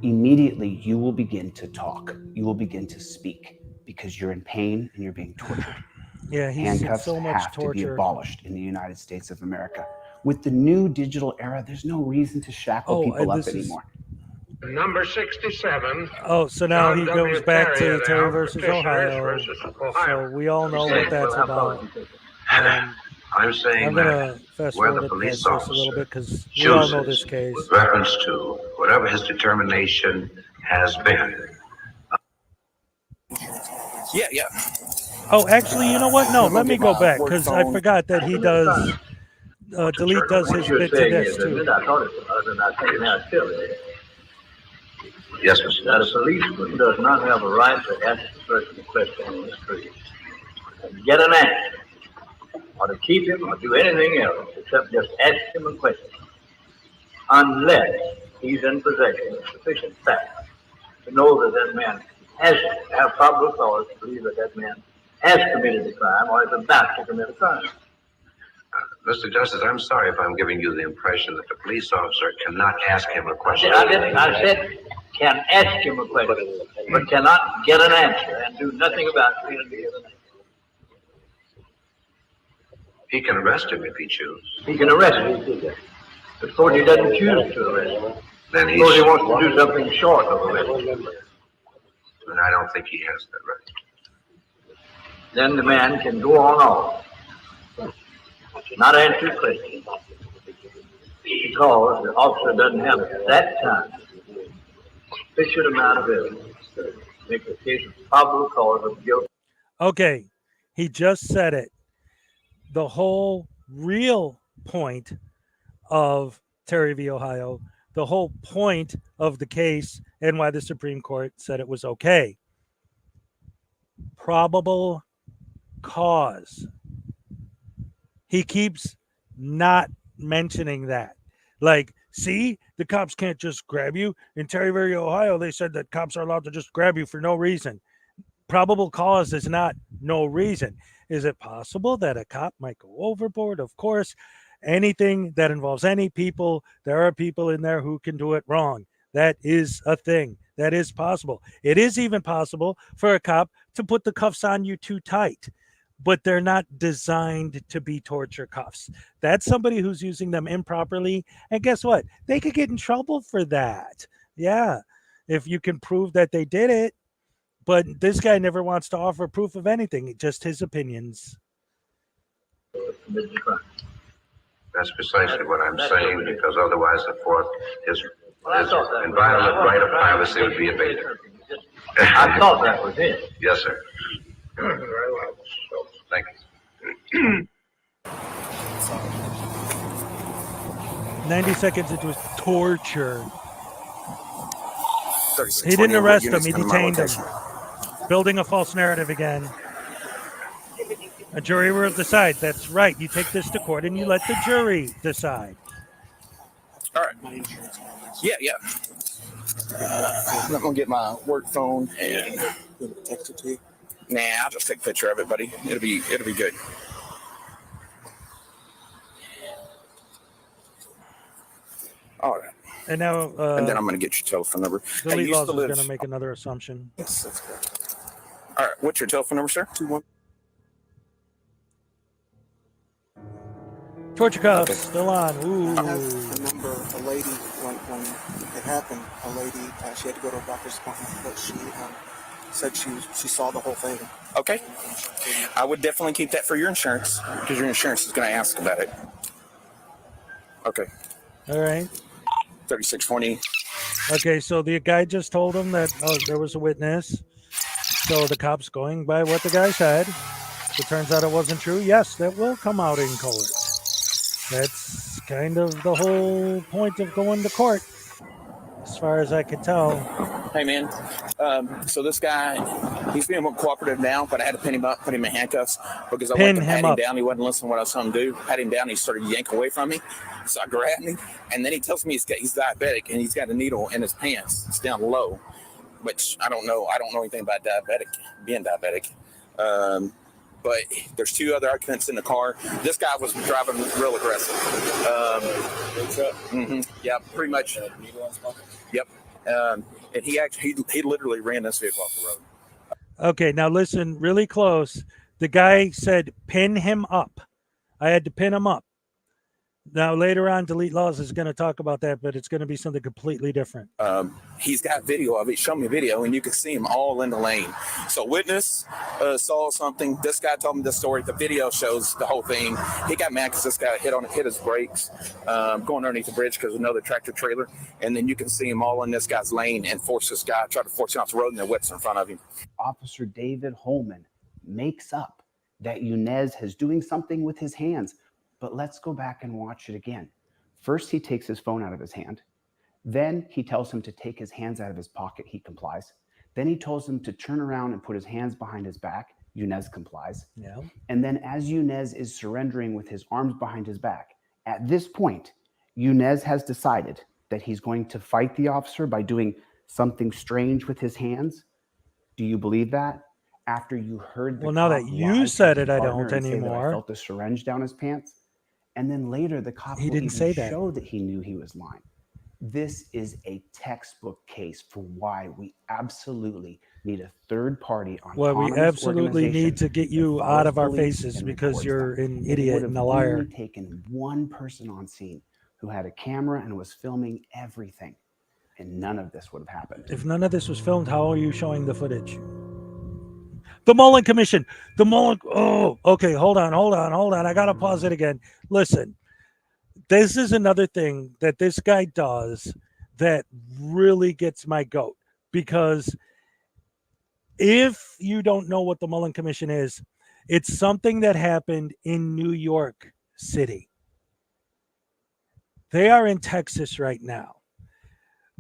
Immediately, you will begin to talk. You will begin to speak because you're in pain and you're being tortured. Yeah, he's handcuffs so much have torture. to be abolished in the United States of America. With the new digital era, there's no reason to shackle people up anymore. Number 67. Oh, so now he John goes W. back to Terry Terry versus Petitioners Ohio. versus Ohio. So we all know what that's about. I'm saying I'm gonna fast where forward the it police just a officer little bit because we all know this chooses case. with reference to whatever his determination has been. Yeah. Oh, actually, you know what? No, let me go back because I forgot that he does. Delete does his bit to this too. Yes, Mr. That a policeman does not have a right to ask a person a question on the street and get an answer, or to keep him or do anything else except just ask him a question, unless he's in possession of sufficient facts to know that that man has to have probable cause to believe that that man has committed a crime or is about to commit a crime. Mr. Justice, I'm sorry if I'm giving you the impression that the police officer cannot ask him a question. I said can ask him a question, but cannot get an answer and do nothing about it. He can arrest him if he chooses. He can arrest him. But suppose he doesn't choose to arrest him. Then suppose he wants to do something short of arrest him. And I don't think he has that right. Then the man can go on off, not answer questions, because the officer doesn't have at that time sufficient amount of evidence to make a case of probable cause of guilt. Okay, he just said it. The whole real point of Terry v. Ohio, the whole point of the case and why the Supreme Court said it was okay. Probable cause. He keeps not mentioning that. Like, see, the cops can't just grab you. In Terry v. Ohio, they said that cops are allowed to just grab you for no reason. Probable cause is not no reason. Is it possible that a cop might go overboard? Of course. Anything that involves any people, there are people in there who can do it wrong. That is a thing. That is possible. It is even possible for a cop to put the cuffs on you too tight, but they're not designed to be torture cuffs. That's somebody who's using them improperly. And guess what? They could get in trouble for that. Yeah, if you can prove that they did it. But this guy never wants to offer proof of anything, just his opinions. That's precisely what I'm saying, because otherwise the fourth, his inviolate right of privacy would be invaded. I thought that was it. Yes, sir. Very well. Thank you. 90 seconds into his torture. 36, he didn't arrest him, he units, detained him. Building a false narrative again. A jury will decide. That's right. You take this to court and you let the jury decide. All right. Yeah. I'm not going to get my work phone and text it to you. Nah, I'll just take a picture of it, buddy. It'll be good. All right. And now, and then I'm going to get your telephone number. The lead laws is going to make another assumption. Yes, that's correct. All right. What's your telephone number, sir? 21. Torture cuffs still on. Ooh. I have a number. A lady, when it happened, a lady, she had to go to a doctor's appointment, but she said she saw the whole thing. Okay. I would definitely keep that for your insurance because your insurance is going to ask about it. Okay. All right. 3620. Okay, so the guy just told him that there was a witness. So the cop's going by what the guy said. It turns out it wasn't true. Yes, that will come out in court. That's kind of the whole point of going to court, as far as I can tell. Hey, man. So this guy, he's being more cooperative now, but I had to pin him up, put him in handcuffs because I went to pat him down. He wasn't listening to what I was telling him to do. Pat him down. He started yanking away from me. So I grabbed him, and then he tells me he's diabetic, and he's got a needle in his pants. It's down low, which I don't know. I don't know anything about being diabetic. But there's two other occupants in the car. This guy was driving real aggressive. Yeah, pretty much. Yep. And he literally ran this vehicle off the road. Okay, now listen really close. The guy said, pin him up. I had to pin him up. Now, later on, Delete Laws is going to talk about that, but it's going to be something completely different. He's got video of it. Show me a video, and you can see him all in the lane. So witness saw something. This guy told me this story. The video shows the whole thing. He got mad because this guy hit his brakes going underneath the bridge because of another tractor trailer. And then you can see him all in this guy's lane and try to force him off the road, and the whips in front of him. Officer David Holman makes up that Yunez is doing something with his hands. But let's go back and watch it again. First, he takes his phone out of his hand. Then he tells him to take his hands out of his pocket. He complies. Then he tells him to turn around and put his hands behind his back. Yunez complies. Yeah. And then as Yunez is surrendering with his arms behind his back, at this point, Yunez has decided that he's going to fight the officer by doing something strange with his hands. Do you believe that? After you heard the well, now that you said it, I don't anymore. I felt the syringe down his pants. And then later, the cop he didn't say that. Show that he knew he was lying. This is a textbook case for why we absolutely need a third party on. Well, we absolutely need to get you out of our faces because you're an idiot and a liar. It would have only taken one person on scene who had a camera and was filming everything, and none of this would have happened. If none of this was filmed, how are you showing the footage? The Mullen Commission. The Mullen. Oh, okay. Hold on. I got to pause it again. Listen, this is another thing that this guy does that really gets my goat. Because if you don't know what the Mullen Commission is, it's something that happened in New York City. They are in Texas right now.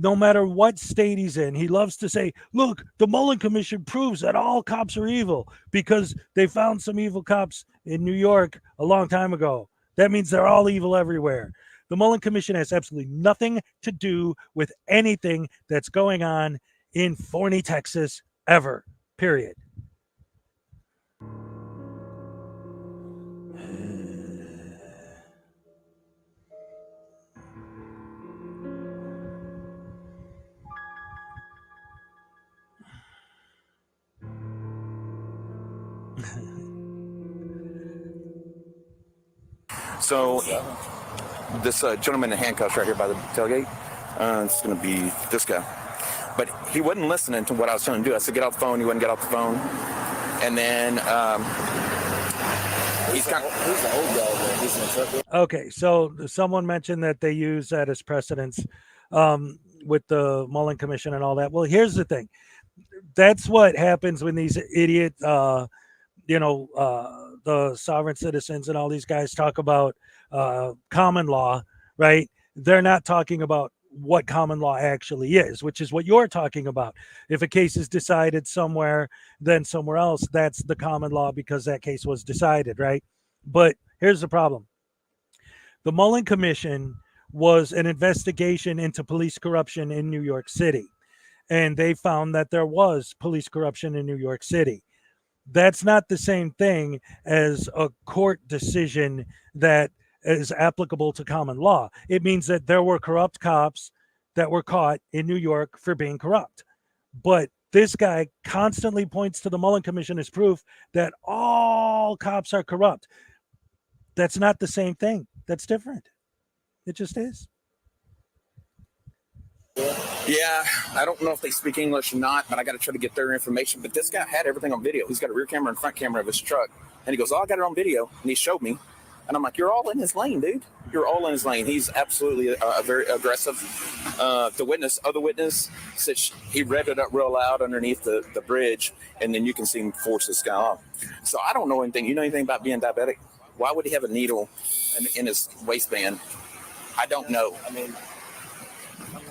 No matter what state he's in, he loves to say, look, the Mullen Commission proves that all cops are evil because they found some evil cops in New York a long time ago. That means they're all evil everywhere. The Mullen Commission has absolutely nothing to do with anything that's going on in Forney, Texas, ever, period. So this gentleman in handcuffs right here by the tailgate, it's going to be this guy. But he wasn't listening to what I was telling him to do. I said, get off the phone. He wouldn't get off the phone. And then he's kind of... Who's the old guy? He's in the truck. Okay, so someone mentioned that they use that as precedence with the Mullen Commission and all that. Well, here's the thing. That's what happens when these idiot, the sovereign citizens and all these guys talk about common law, right? They're not talking about what common law actually is, which is what you're talking about. If a case is decided somewhere, then somewhere else, that's the common law because that case was decided, right? But here's the problem. The Mullen Commission was an investigation into police corruption in New York City, and they found that there was police corruption in New York City. That's not the same thing as a court decision that is applicable to common law. It means that there were corrupt cops that were caught in New York for being corrupt. But This guy constantly points to the Mullen Commission as proof that all cops are corrupt. That's not the same thing. That's different. It just is. Yeah, I don't know if they speak English or not, but I got to try to get their information. But this guy had everything on video. He's got a rear camera and front camera of his truck. And he goes, I got it on video. And he showed me. And I'm like, you're all in his lane, dude. You're all in his lane. He's absolutely very aggressive. The other witness, said he revved it up real loud underneath the bridge, and then you can see him force this guy off. So I don't know anything. You know anything about being diabetic? Why would he have a needle in his waistband? I don't know. I mean,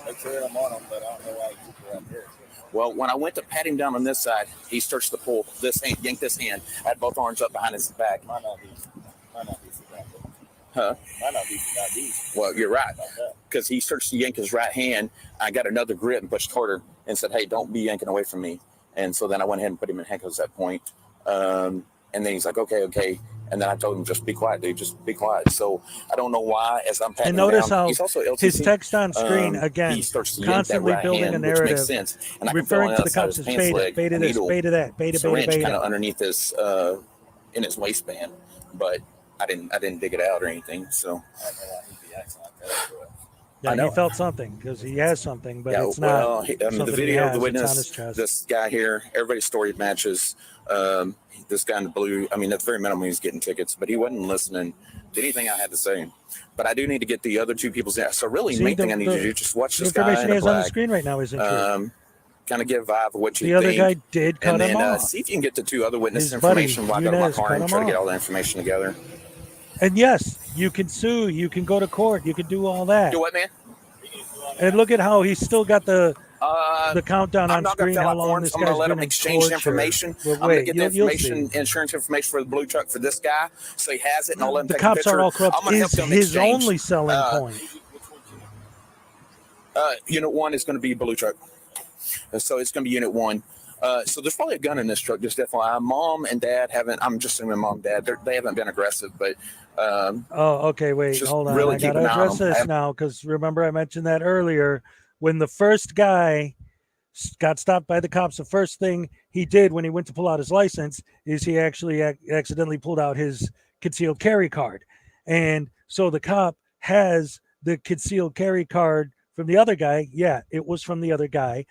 I'm sure I'm on him, but I don't know why he's right there. Well, when I went to pat him down on this side, he starts to pull this hand, yank this hand. I had both arms up behind his back. Might not be Huh? Might not be diabetes. Well, you're right. Because he starts to yank his right hand. I got another grip and pushed harder and said, hey, don't be yanking away from me. And so then I went ahead and put him in handcuffs at that point. And then he's like, okay. And then I told him, just be quiet, dude. Just be quiet. So I don't know why, as I'm patting And notice him down, how he's also LTC. his text on screen, again, he starts to yank that constantly right building hand, a which makes narrative, sense. And I can referring feel to on the outside cops his as pants beta, leg, beta a this, needle beta that, beta, syringe beta, kind of beta. underneath this in his waistband, but I didn't dig it out or anything. So Yeah, I know. he felt something because he has something, but yeah, it's not. well, something the he video of has, the it's on his witness, chest. this guy here, everybody's story matches. This guy in the blue, I mean, at the very minimum, he's getting tickets, but he wasn't listening to anything I had to say. But I do need to get the other two people's. So really, the main thing I need to do, just watch the this guy information in he the has on the black. screen right now isn't true. Kind of get a vibe of what you The other think. guy did cut and then him off. See if you can get the two other witness His buddy, information while I go to my Yunez, car cut and him try to get off. all the information together. And yes, you can sue, you can go to court, you can do all that. Do what, man? And look at how he's still got the countdown I'm on not going screen. to fill How out long forms. this I'm going guy's to let been them in exchange torture. information. Well, I'm going to wait, get the you'll information, see. insurance information for the blue truck for this guy, so he has it, and I'll let him The take cops a picture. are all corrupt. I'm going to help Is them his exchange. only selling point. Unit 1 is going to be blue truck, so it's going to be Unit 1. So there's probably a gun in this truck. Just FYI, Mom and Dad haven't. I'm just assuming Mom and Dad they haven't been aggressive, but. Okay, wait, just hold on. really I keep gotta an eye on address them. this now because remember I mentioned that earlier. When the first guy got stopped by the cops, the first thing he did when he went to pull out his license is he actually accidentally pulled out his concealed carry card, and so the cop has the concealed carry card from the other guy. Yeah, it was from the other guy,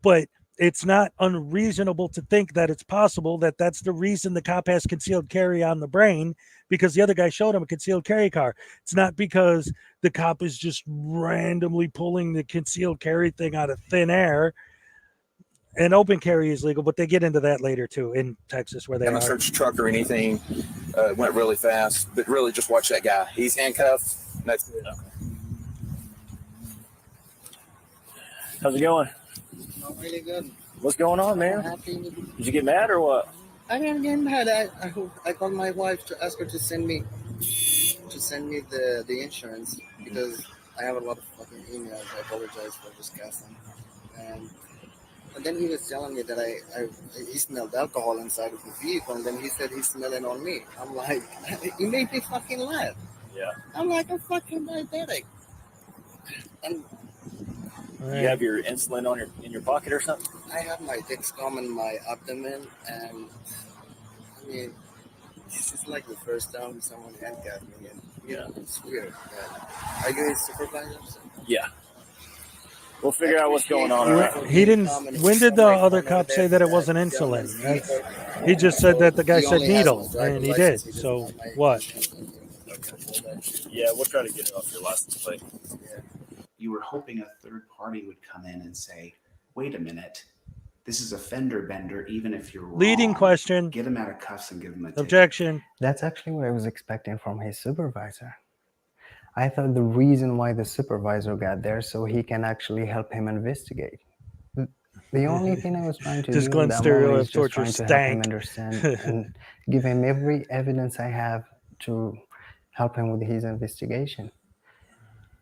but it's not unreasonable to think that it's possible that that's the reason the cop has concealed carry on the brain, because the other guy showed him a concealed carry card. It's not because the cop is just randomly pulling the concealed carry thing out of thin air. And open carry is legal, but they get into that later too in Texas where they haven't are. searched truck or anything. Went really fast, but really just watch that guy. He's handcuffed. That's it. How's it going? Not really good. What's going on, I'm man? happy. Did you get mad or what? I didn't get mad. I called my wife to ask her to send me the insurance because I have a lot of fucking emails. I apologize for discussing. And then he was telling me that he smelled alcohol inside of the vehicle, and then he said he's smelling on me. I'm like, he made me fucking laugh. Yeah. I'm like, I'm fucking diabetic. And You have your insulin in your pocket or something? I have my Dexcom in my abdomen, and I mean, this is like the first time someone handcuffed me, and it's weird. Are you his supervisor? Yeah. We'll figure out what's going on. All right. He didn't. When did the other cop say that it wasn't insulin? He just said that the guy said needle, and he did. So what? Yeah, we'll try to get it off your license plate. You were hoping a third party would come in and say, wait a minute, this is a fender bender, even if you're wrong. Leading question. Get him out of cuffs and give him a ticket. Objection. That's actually what I was expecting from his supervisor. I thought the reason why the supervisor got there so he can actually help him investigate. The only thing I was trying to Just do in Glenn that Stereo moment of is just torture trying to help him stank. understand and give him every evidence I have to help him with his investigation.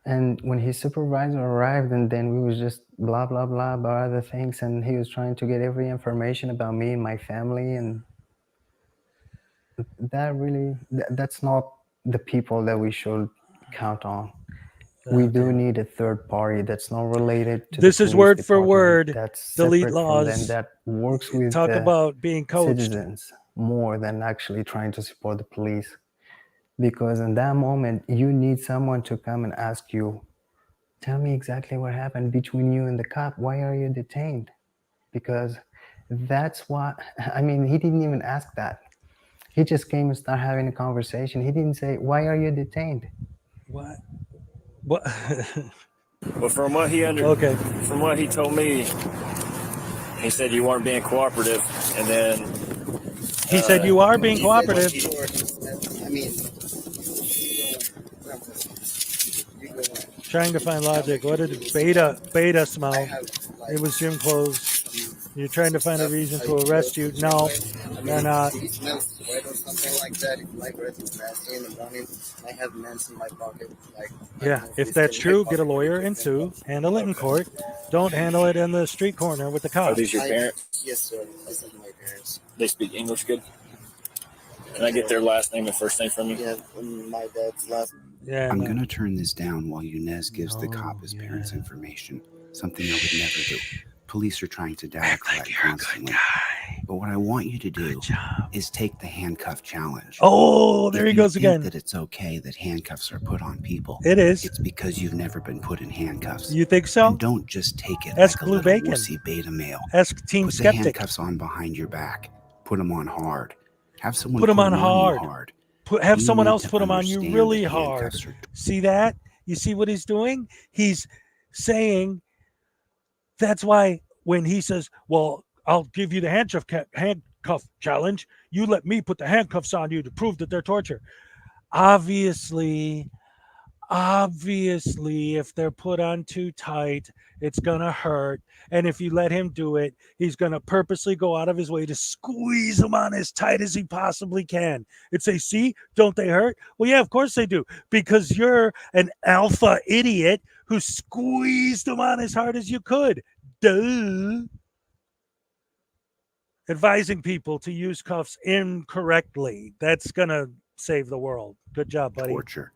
And when his supervisor arrived, and then we was just blah, blah, blah about other things, and he was trying to get every information about me and my family, and that really, that's not the people that we should count on. We do need a third party that's not related to This the is police word for department, word. that's Delete separate from laws. them, that works with Talk the about being coached. citizens more than actually trying to support the police. Because in that moment, you need someone to come and ask you, tell me exactly what happened between you and the cop. Why are you detained? Because that's what, I mean, he didn't even ask that. He just came and started having a conversation. He didn't say, why are you detained? What? Well, from what from what he told me, he said you weren't being cooperative, and then he said you are being cooperative. I mean, Trying to find logic. What did beta smell? It was gym clothes. You're trying to find a reason to arrest you. No, they're not. If it smells wet or something like that, if my breath is nasty in the morning, I have mints in my pocket. Like, Yeah, if that's true, get a lawyer and sue. Handle it in court. Don't handle it in the street corner with the cops. Are these your parents? Yes, sir. This is my parents. They speak English good? Can I get their last name and first name from you? Yeah, my dad's last. Yeah. I'm going to turn this down while Yunez gives the cop his parents' information, something I would never do. Police are trying to data collect constantly. But what I want you to do is take the handcuff challenge. Oh, there he goes again. That it's okay that handcuffs are put on people. It is. It's because you've never been put in handcuffs. You think so? And don't just take it Ask like Blue a little Bacon. wussy beta male. Ask Team Put Skeptic. the handcuffs on behind your back. Put them on hard. Have someone Put them on you hard. Have You someone need else to put them on you understand really that hard. handcuffs are See that? You see what he's doing? He's saying that's why when he says, well, I'll give you the handcuff challenge, you let me put the handcuffs on you to prove that they're torture. Obviously, if they're put on too tight, it's gonna hurt. And if you let him do it, he's gonna purposely go out of his way to squeeze them on as tight as he possibly can. And say, see, don't they hurt? Well, yeah, of course they do, because you're an alpha idiot who squeezed them on as hard as you could. Duh. Advising people to use cuffs incorrectly. That's gonna save the world. Good job, buddy. torture.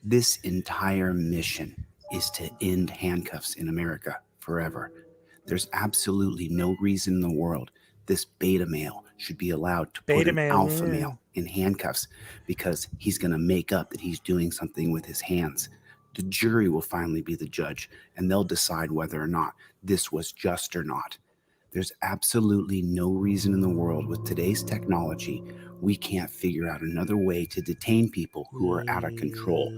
This entire mission is to end handcuffs in America forever. There's absolutely no reason in the world this beta male should be allowed to put an alpha male in handcuffs because he's going to make up that he's doing something with his hands. The jury will finally be the judge, and they'll decide whether or not this was just or not. There's absolutely no reason in the world with today's technology we can't figure out another way to detain people who are out of control.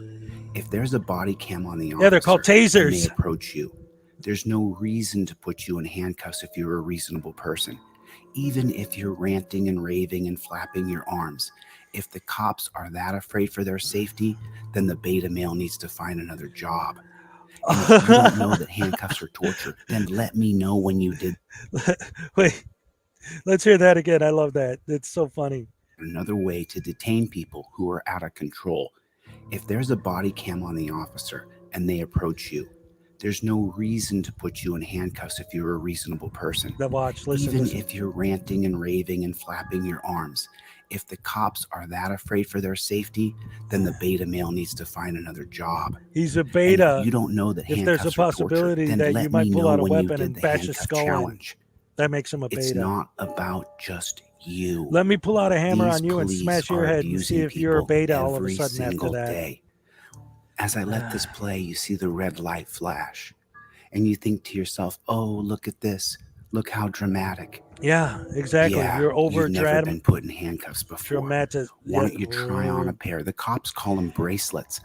If there's a body cam on the officer, they're called tasers, and they approach you, there's no reason to put you in handcuffs if you're a reasonable person. Even if you're ranting and raving and flapping your arms, if the cops are that afraid for their safety, then the beta male needs to find another job. And if you don't know that handcuffs are torture, then let me know when you did. Wait, let's hear that again. I love that. It's so funny. Another way to detain people who are out of control. If there's a body cam on the officer and they approach you, there's no reason to put you in handcuffs if you're a reasonable person. Now watch, listen. Even if you're ranting and raving and flapping your arms, if the cops are that afraid for their safety, then the beta male needs to find another job. He's a beta. And if you don't know that if there's a possibility torture, that then you might pull out a weapon and the bash his handcuff skull challenge. in, that makes him a beta. It's not about just you. Let me pull out a hammer These on you and police smash your are head and see abusing if you're a people beta all of a every sudden after single that. day. As I let this play, you see the red light flash, and you think to yourself, "Oh, look at this! Look how dramatic!" Yeah, exactly. Yeah, you're over you've never been put in handcuffs before. Dramatic. Why don't you try on a pair? The cops call them bracelets.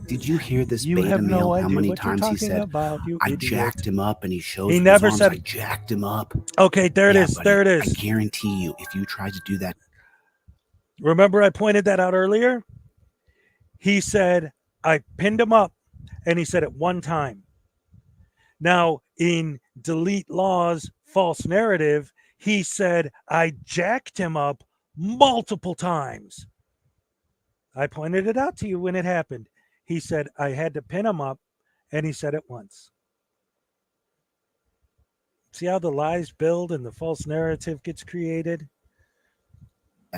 Did you hear this You beta have male? no How idea many what you're times he talking said, about, you "I idiot." jacked him up," and he shows He his never arms, said- "I jacked him up." Okay, there it is. buddy, There it is. I guarantee you, if you tried to do that, Remember I pointed that out earlier? He said, I pinned him up, and he said it one time. Now, in Delete Law's false narrative, he said, I jacked him up multiple times. I pointed it out to you when it happened. He said, I had to pin him up, and he said it once. See how the lies build and the false narrative gets created?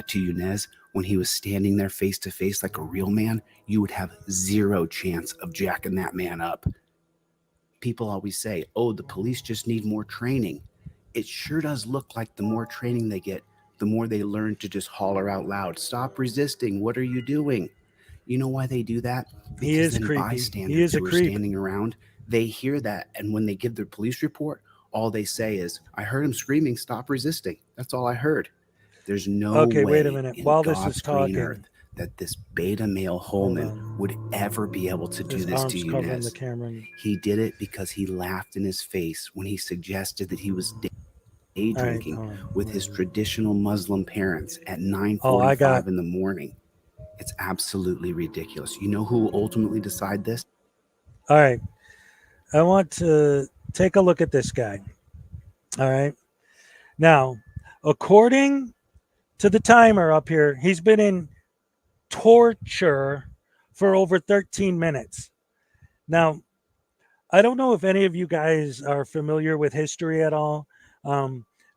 to Yunez, when he was standing there face to face like a real man, you would have zero chance of jacking that man up. People always say, oh, the police just need more training. It sure does look like the more training they get, the more they learn to just holler out loud, stop resisting, what are you doing? You know why they do that? Because he is then creepy. bystanders He is a who are creep. standing around, they hear that, and when they give their police report, all they say is, I heard him screaming, stop resisting. That's all I heard. There's no Okay, way wait a minute. in While God's this is green talking, earth that this beta male Holman would ever be able to do his this to arms you, covering Nez. the camera. He did it because he laughed in his face when he suggested that he was day drinking with his traditional Muslim parents at 9:45 in the morning. It's absolutely ridiculous. You know who will ultimately decide this? All right. I want to take a look at this guy. All right. Now, according to the timer up here, he's been in torture for over 13 minutes. Now, I don't know if any of you guys are familiar with history at all,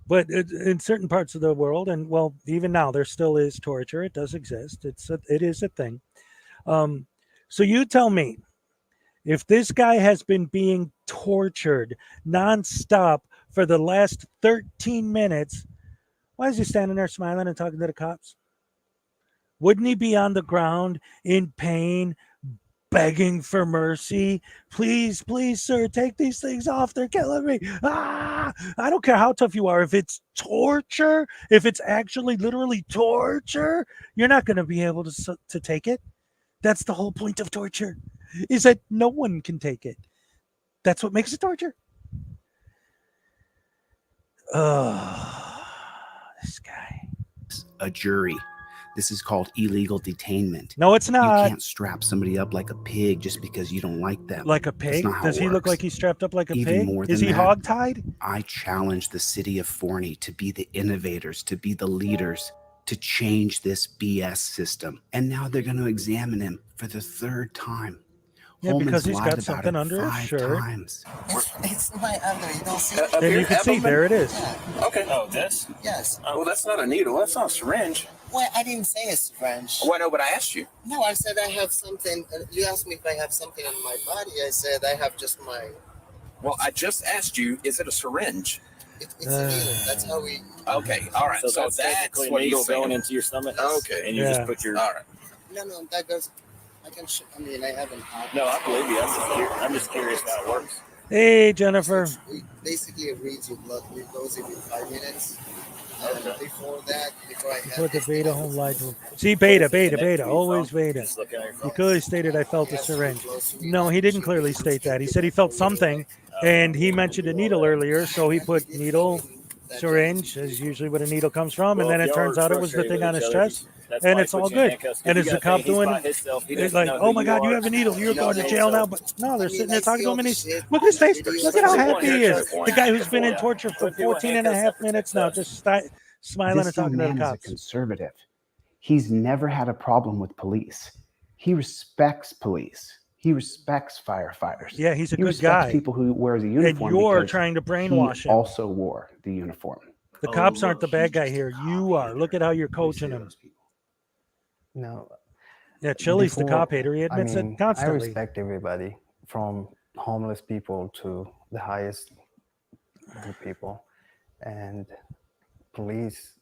but in certain parts of the world, and well, even now, there still is torture. It does exist. It is a thing. So you tell me, if this guy has been being tortured nonstop for the last 13 minutes, why is he standing there smiling and talking to the cops? Wouldn't he be on the ground in pain, begging for mercy? Please, please, sir, take these things off. They're killing me. Ah! I don't care how tough you are. If it's torture, if it's actually literally torture, you're not going to be able to take it. That's the whole point of torture, is that no one can take it. That's what makes it torture. This guy. A jury. This is called illegal detainment. No, it's not. You can't strap somebody up like a pig just because you don't like them. Like a pig? Does he look like he's strapped up like a Even pig? more Is than he that, hogtied? I challenge the city of Forney to be the innovators, to be the leaders, to change this BS system. And now they're going to examine him for the third time. Yeah, Holman's because he's lied got about something it under his 5 shirt. times. It's my under. You don't see it? Then you can see, there it is. Okay. Oh, this? Yes. Well, that's not a needle. That's not a syringe. Well, I didn't say it's French. Well, no, but I asked you. No, I said I have something. You asked me if I have something on my body. I said I have just my. Well, I just asked you, is it a syringe? It's a needle. That's how we. Okay, all right. So that's technically what a needle he's saying. going into your stomach. Okay. And you just put your. All right. No, that goes. I can. I mean, I haven't. No, I believe you. I'm just curious how it works. Hey, Jennifer. Basically, it reads your blood glucose every 5 minutes. And before that, before I had Put the this, beta home light. See, beta, always beta. He clearly stated I felt a syringe. No, he didn't clearly state that. He said he felt something, and he mentioned a needle earlier, so he put needle, syringe, is usually what a needle comes from, and then it turns out it was the thing on his chest, and it's all good. And is the cop doing it's like, oh my God, you have a needle, you're going to jail now? But no, they're sitting there talking to him, and he's, look at his face, look at how happy he is. The guy who's been in torture for 14 and a half minutes now, just smiling and talking to the man is a cops. conservative. He's never had a problem with police. He respects police. He respects firefighters. Yeah, he's a he good respects guy. people who wears a uniform. And you're because trying to brainwash he him. also wore the uniform. The cops aren't the bad guy here. You are. Look at how you're coaching him. No. Yeah, Chili's the before- cop hater. He admits it I constantly. respect everybody, from homeless people to the highest good people. And police,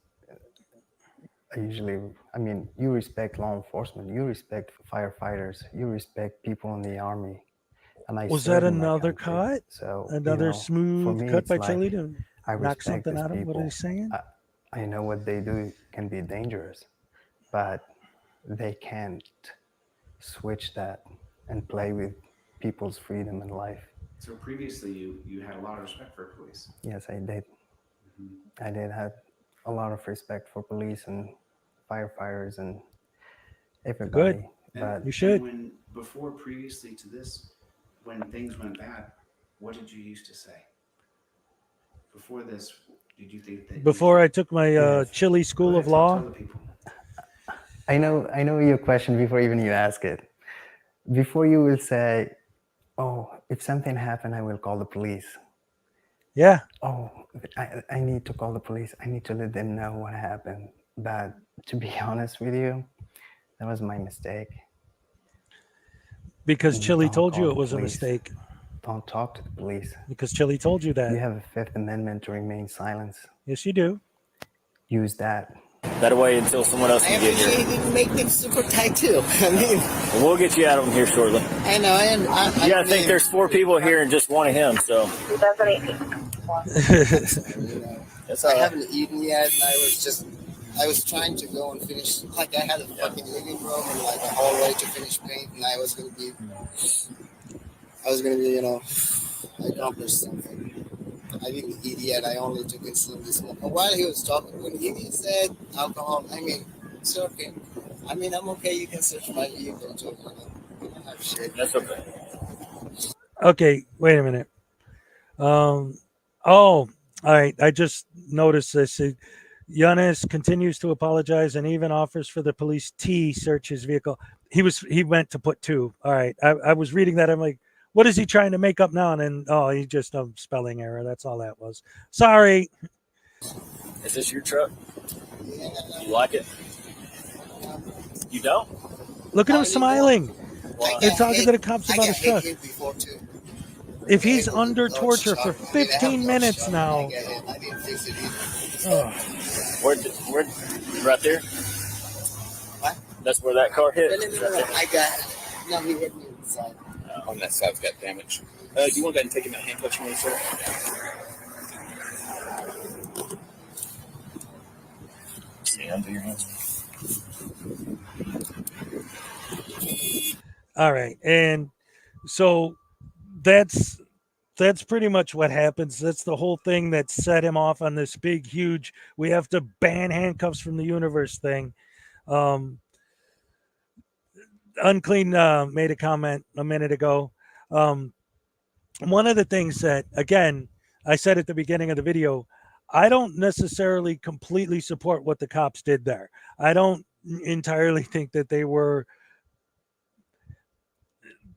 you respect law enforcement, you respect firefighters, you respect people in the army. And I Was served that in my another country. cut? So Another for smooth me, cut it's by like, Chili to I knock respect something these out of him? What people. he's saying? I know what they do can be dangerous, but they can't switch that and play with people's freedom and life. So previously you had a lot of respect for police. Yes, I did. I did have a lot of respect for police and firefighters and everybody. But You should. When previously to this, when things went bad, what did you used to say? Before this, did you think that Before I took my Chili School of Law, I know your question before even you ask it. Before you will say, "Oh, if something happened, I will call the police." Yeah. Oh, I need to call the police. I need to let them know what happened. But to be honest with you, that was my mistake. Because Chili Don't told you call it the was a police. mistake. Don't talk to the police. Because Chili told you that. You have a Fifth Amendment to remain silent. Yes, you do. Use that. That way until someone else can get here. didn't make them super tight too. I mean, Well, we'll get you out of them here shortly. I know. You gotta think there's 4 people here and just one of him, so. That's all I right. haven't eaten yet, and I was trying to go and finish. Like I had a fucking living room and like a hallway to finish paint, and I was gonna be, you know, accomplish something. I didn't eat yet. I only took insulin this morning. While he was talking, when he said alcohol, I mean, it's okay. I mean, I'm okay. You can search my vehicle too. I don't have shit. That's okay. Okay, wait a minute. All right. I just noticed this. Yanis continues to apologize and even offers for the police to search his vehicle. He went to put 2. All right. I was reading that. I'm like, what is he trying to make up now? And then, he just a spelling error. That's all that was. Sorry. Is this your truck? You like it? You don't? Look at him smiling. Why? They're talking to the cops about his truck. Before too. If he's under torture for 15 minutes now. Oh. Where, right there? What? That's where that car hit? No, I got it. No, he hit me inside. On that side's got damage. Do you want to go ahead and take him out handcuffs for me, sir? See, undo your hands. All right. And so that's pretty much what happens. That's the whole thing that set him off on this big, huge, we have to ban handcuffs from the universe thing. Unclean made a comment a minute ago. One of the things that, again, I said at the beginning of the video, I don't necessarily completely support what the cops did there. I don't entirely think that they were.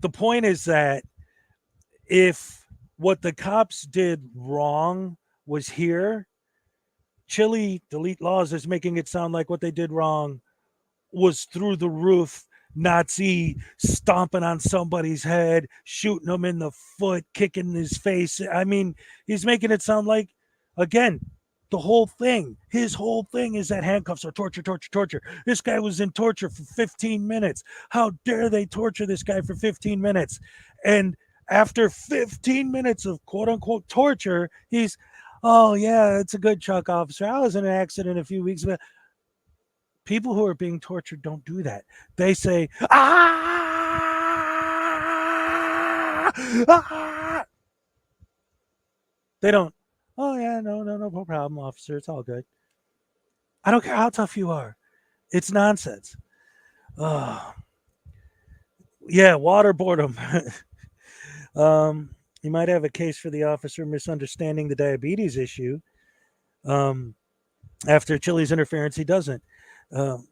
The point is that if what the cops did wrong was here, Chili, delete laws, is making it sound like what they did wrong was through the roof, Nazi stomping on somebody's head, shooting them in the foot, kicking his face. I mean, he's making it sound like, again, his whole thing is that handcuffs are torture, torture, torture. This guy was in torture for 15 minutes. How dare they torture this guy for 15 minutes? And after 15 minutes of quote unquote torture, he's, oh yeah, it's a good truck, officer. I was in an accident a few weeks ago. People who are being tortured don't do that. They say, ah! They don't, oh yeah, no problem, officer. It's all good. I don't care how tough you are. It's nonsense. Yeah, waterboard him. You might have a case for the officer misunderstanding the diabetes issue. After Chili's interference, he doesn't.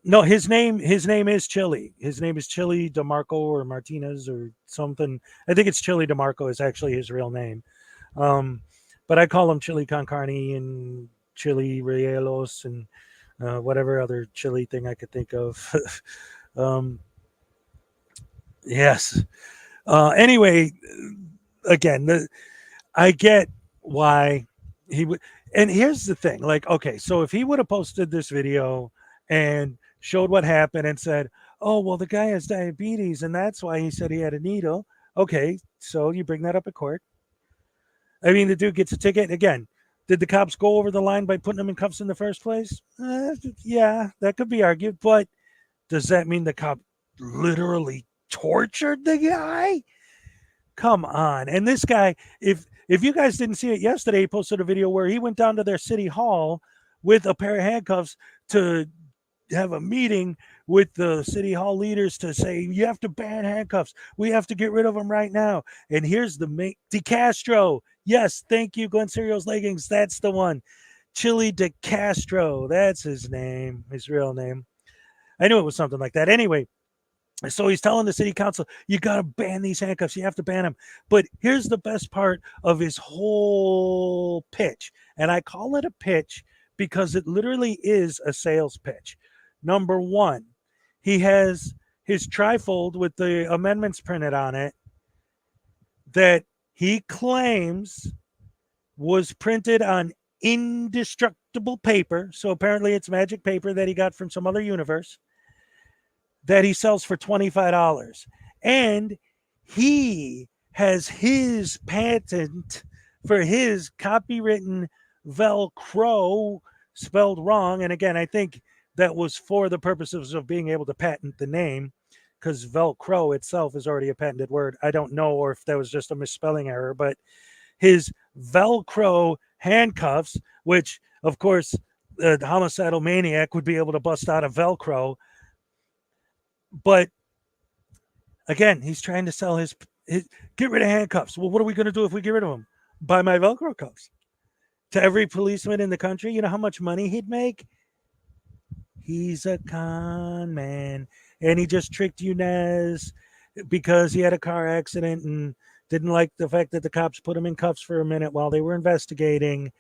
No, his name is Chili. His name is Chili DeMarco or Martinez or something. I think it's Chili DeMarco is actually his real name. But I call him Chili con carne and Chili rellenos and whatever other chili thing I could think of. Yes. Anyway, again, I get why he would. And here's the thing. Like, okay, so if he would have posted this video and showed what happened and said, oh, well, the guy has diabetes and that's why he said he had a needle. Okay, so you bring that up at court. I mean, the dude gets a ticket. Again, did the cops go over the line by putting him in cuffs in the first place? Yeah, that could be argued. But does that mean the cop literally tortured the guy? Come on. And this guy, if you guys didn't see it yesterday, he posted a video where he went down to their city hall with a pair of handcuffs to have a meeting with the city hall leaders to say, you have to ban handcuffs. We have to get rid of them right now. And here's the DeCastro. Yes, thank you, Glenn Serios Leggings. That's the one. Chili DeCastro. That's his name, his real name. I knew it was something like that. Anyway, so he's telling the city council, you got to ban these handcuffs. You have to ban them. But here's the best part of his whole pitch. And I call it a pitch because it literally is a sales pitch. Number one, he has his trifold with the amendments printed on it that he claims was printed on indestructible paper. So apparently it's magic paper that he got from some other universe that he sells for $25. And he has his patent for his copywritten Velcro spelled wrong. And again, I think that was for the purposes of being able to patent the name, because Velcro itself is already a patented word. I don't know, or if that was just a misspelling error, but his Velcro handcuffs, which of course the homicidal maniac would be able to bust out of Velcro. But again, he's trying to sell his get rid of handcuffs. Well, what are we going to do if we get rid of them? Buy my Velcro cuffs. To every policeman in the country, you know how much money he'd make? He's a con man. And he just tricked Yunez because he had a car accident and didn't like the fact that the cops put him in cuffs for a minute while they were investigating.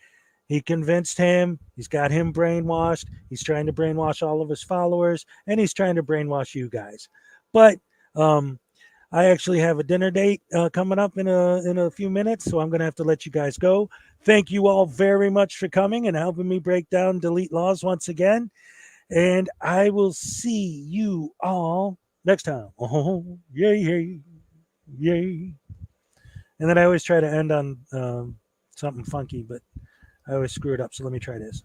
He convinced him. He's got him brainwashed. He's trying to brainwash all of his followers, and he's trying to brainwash you guys. But I actually have a dinner date coming up in a few minutes, so I'm going to have to let you guys go. Thank you all very much for coming and helping me break down delete laws once again. And I will see you all next time. Oh, yay, yay, yay. And then I always try to end on something funky, but I always screw it up. So let me try this.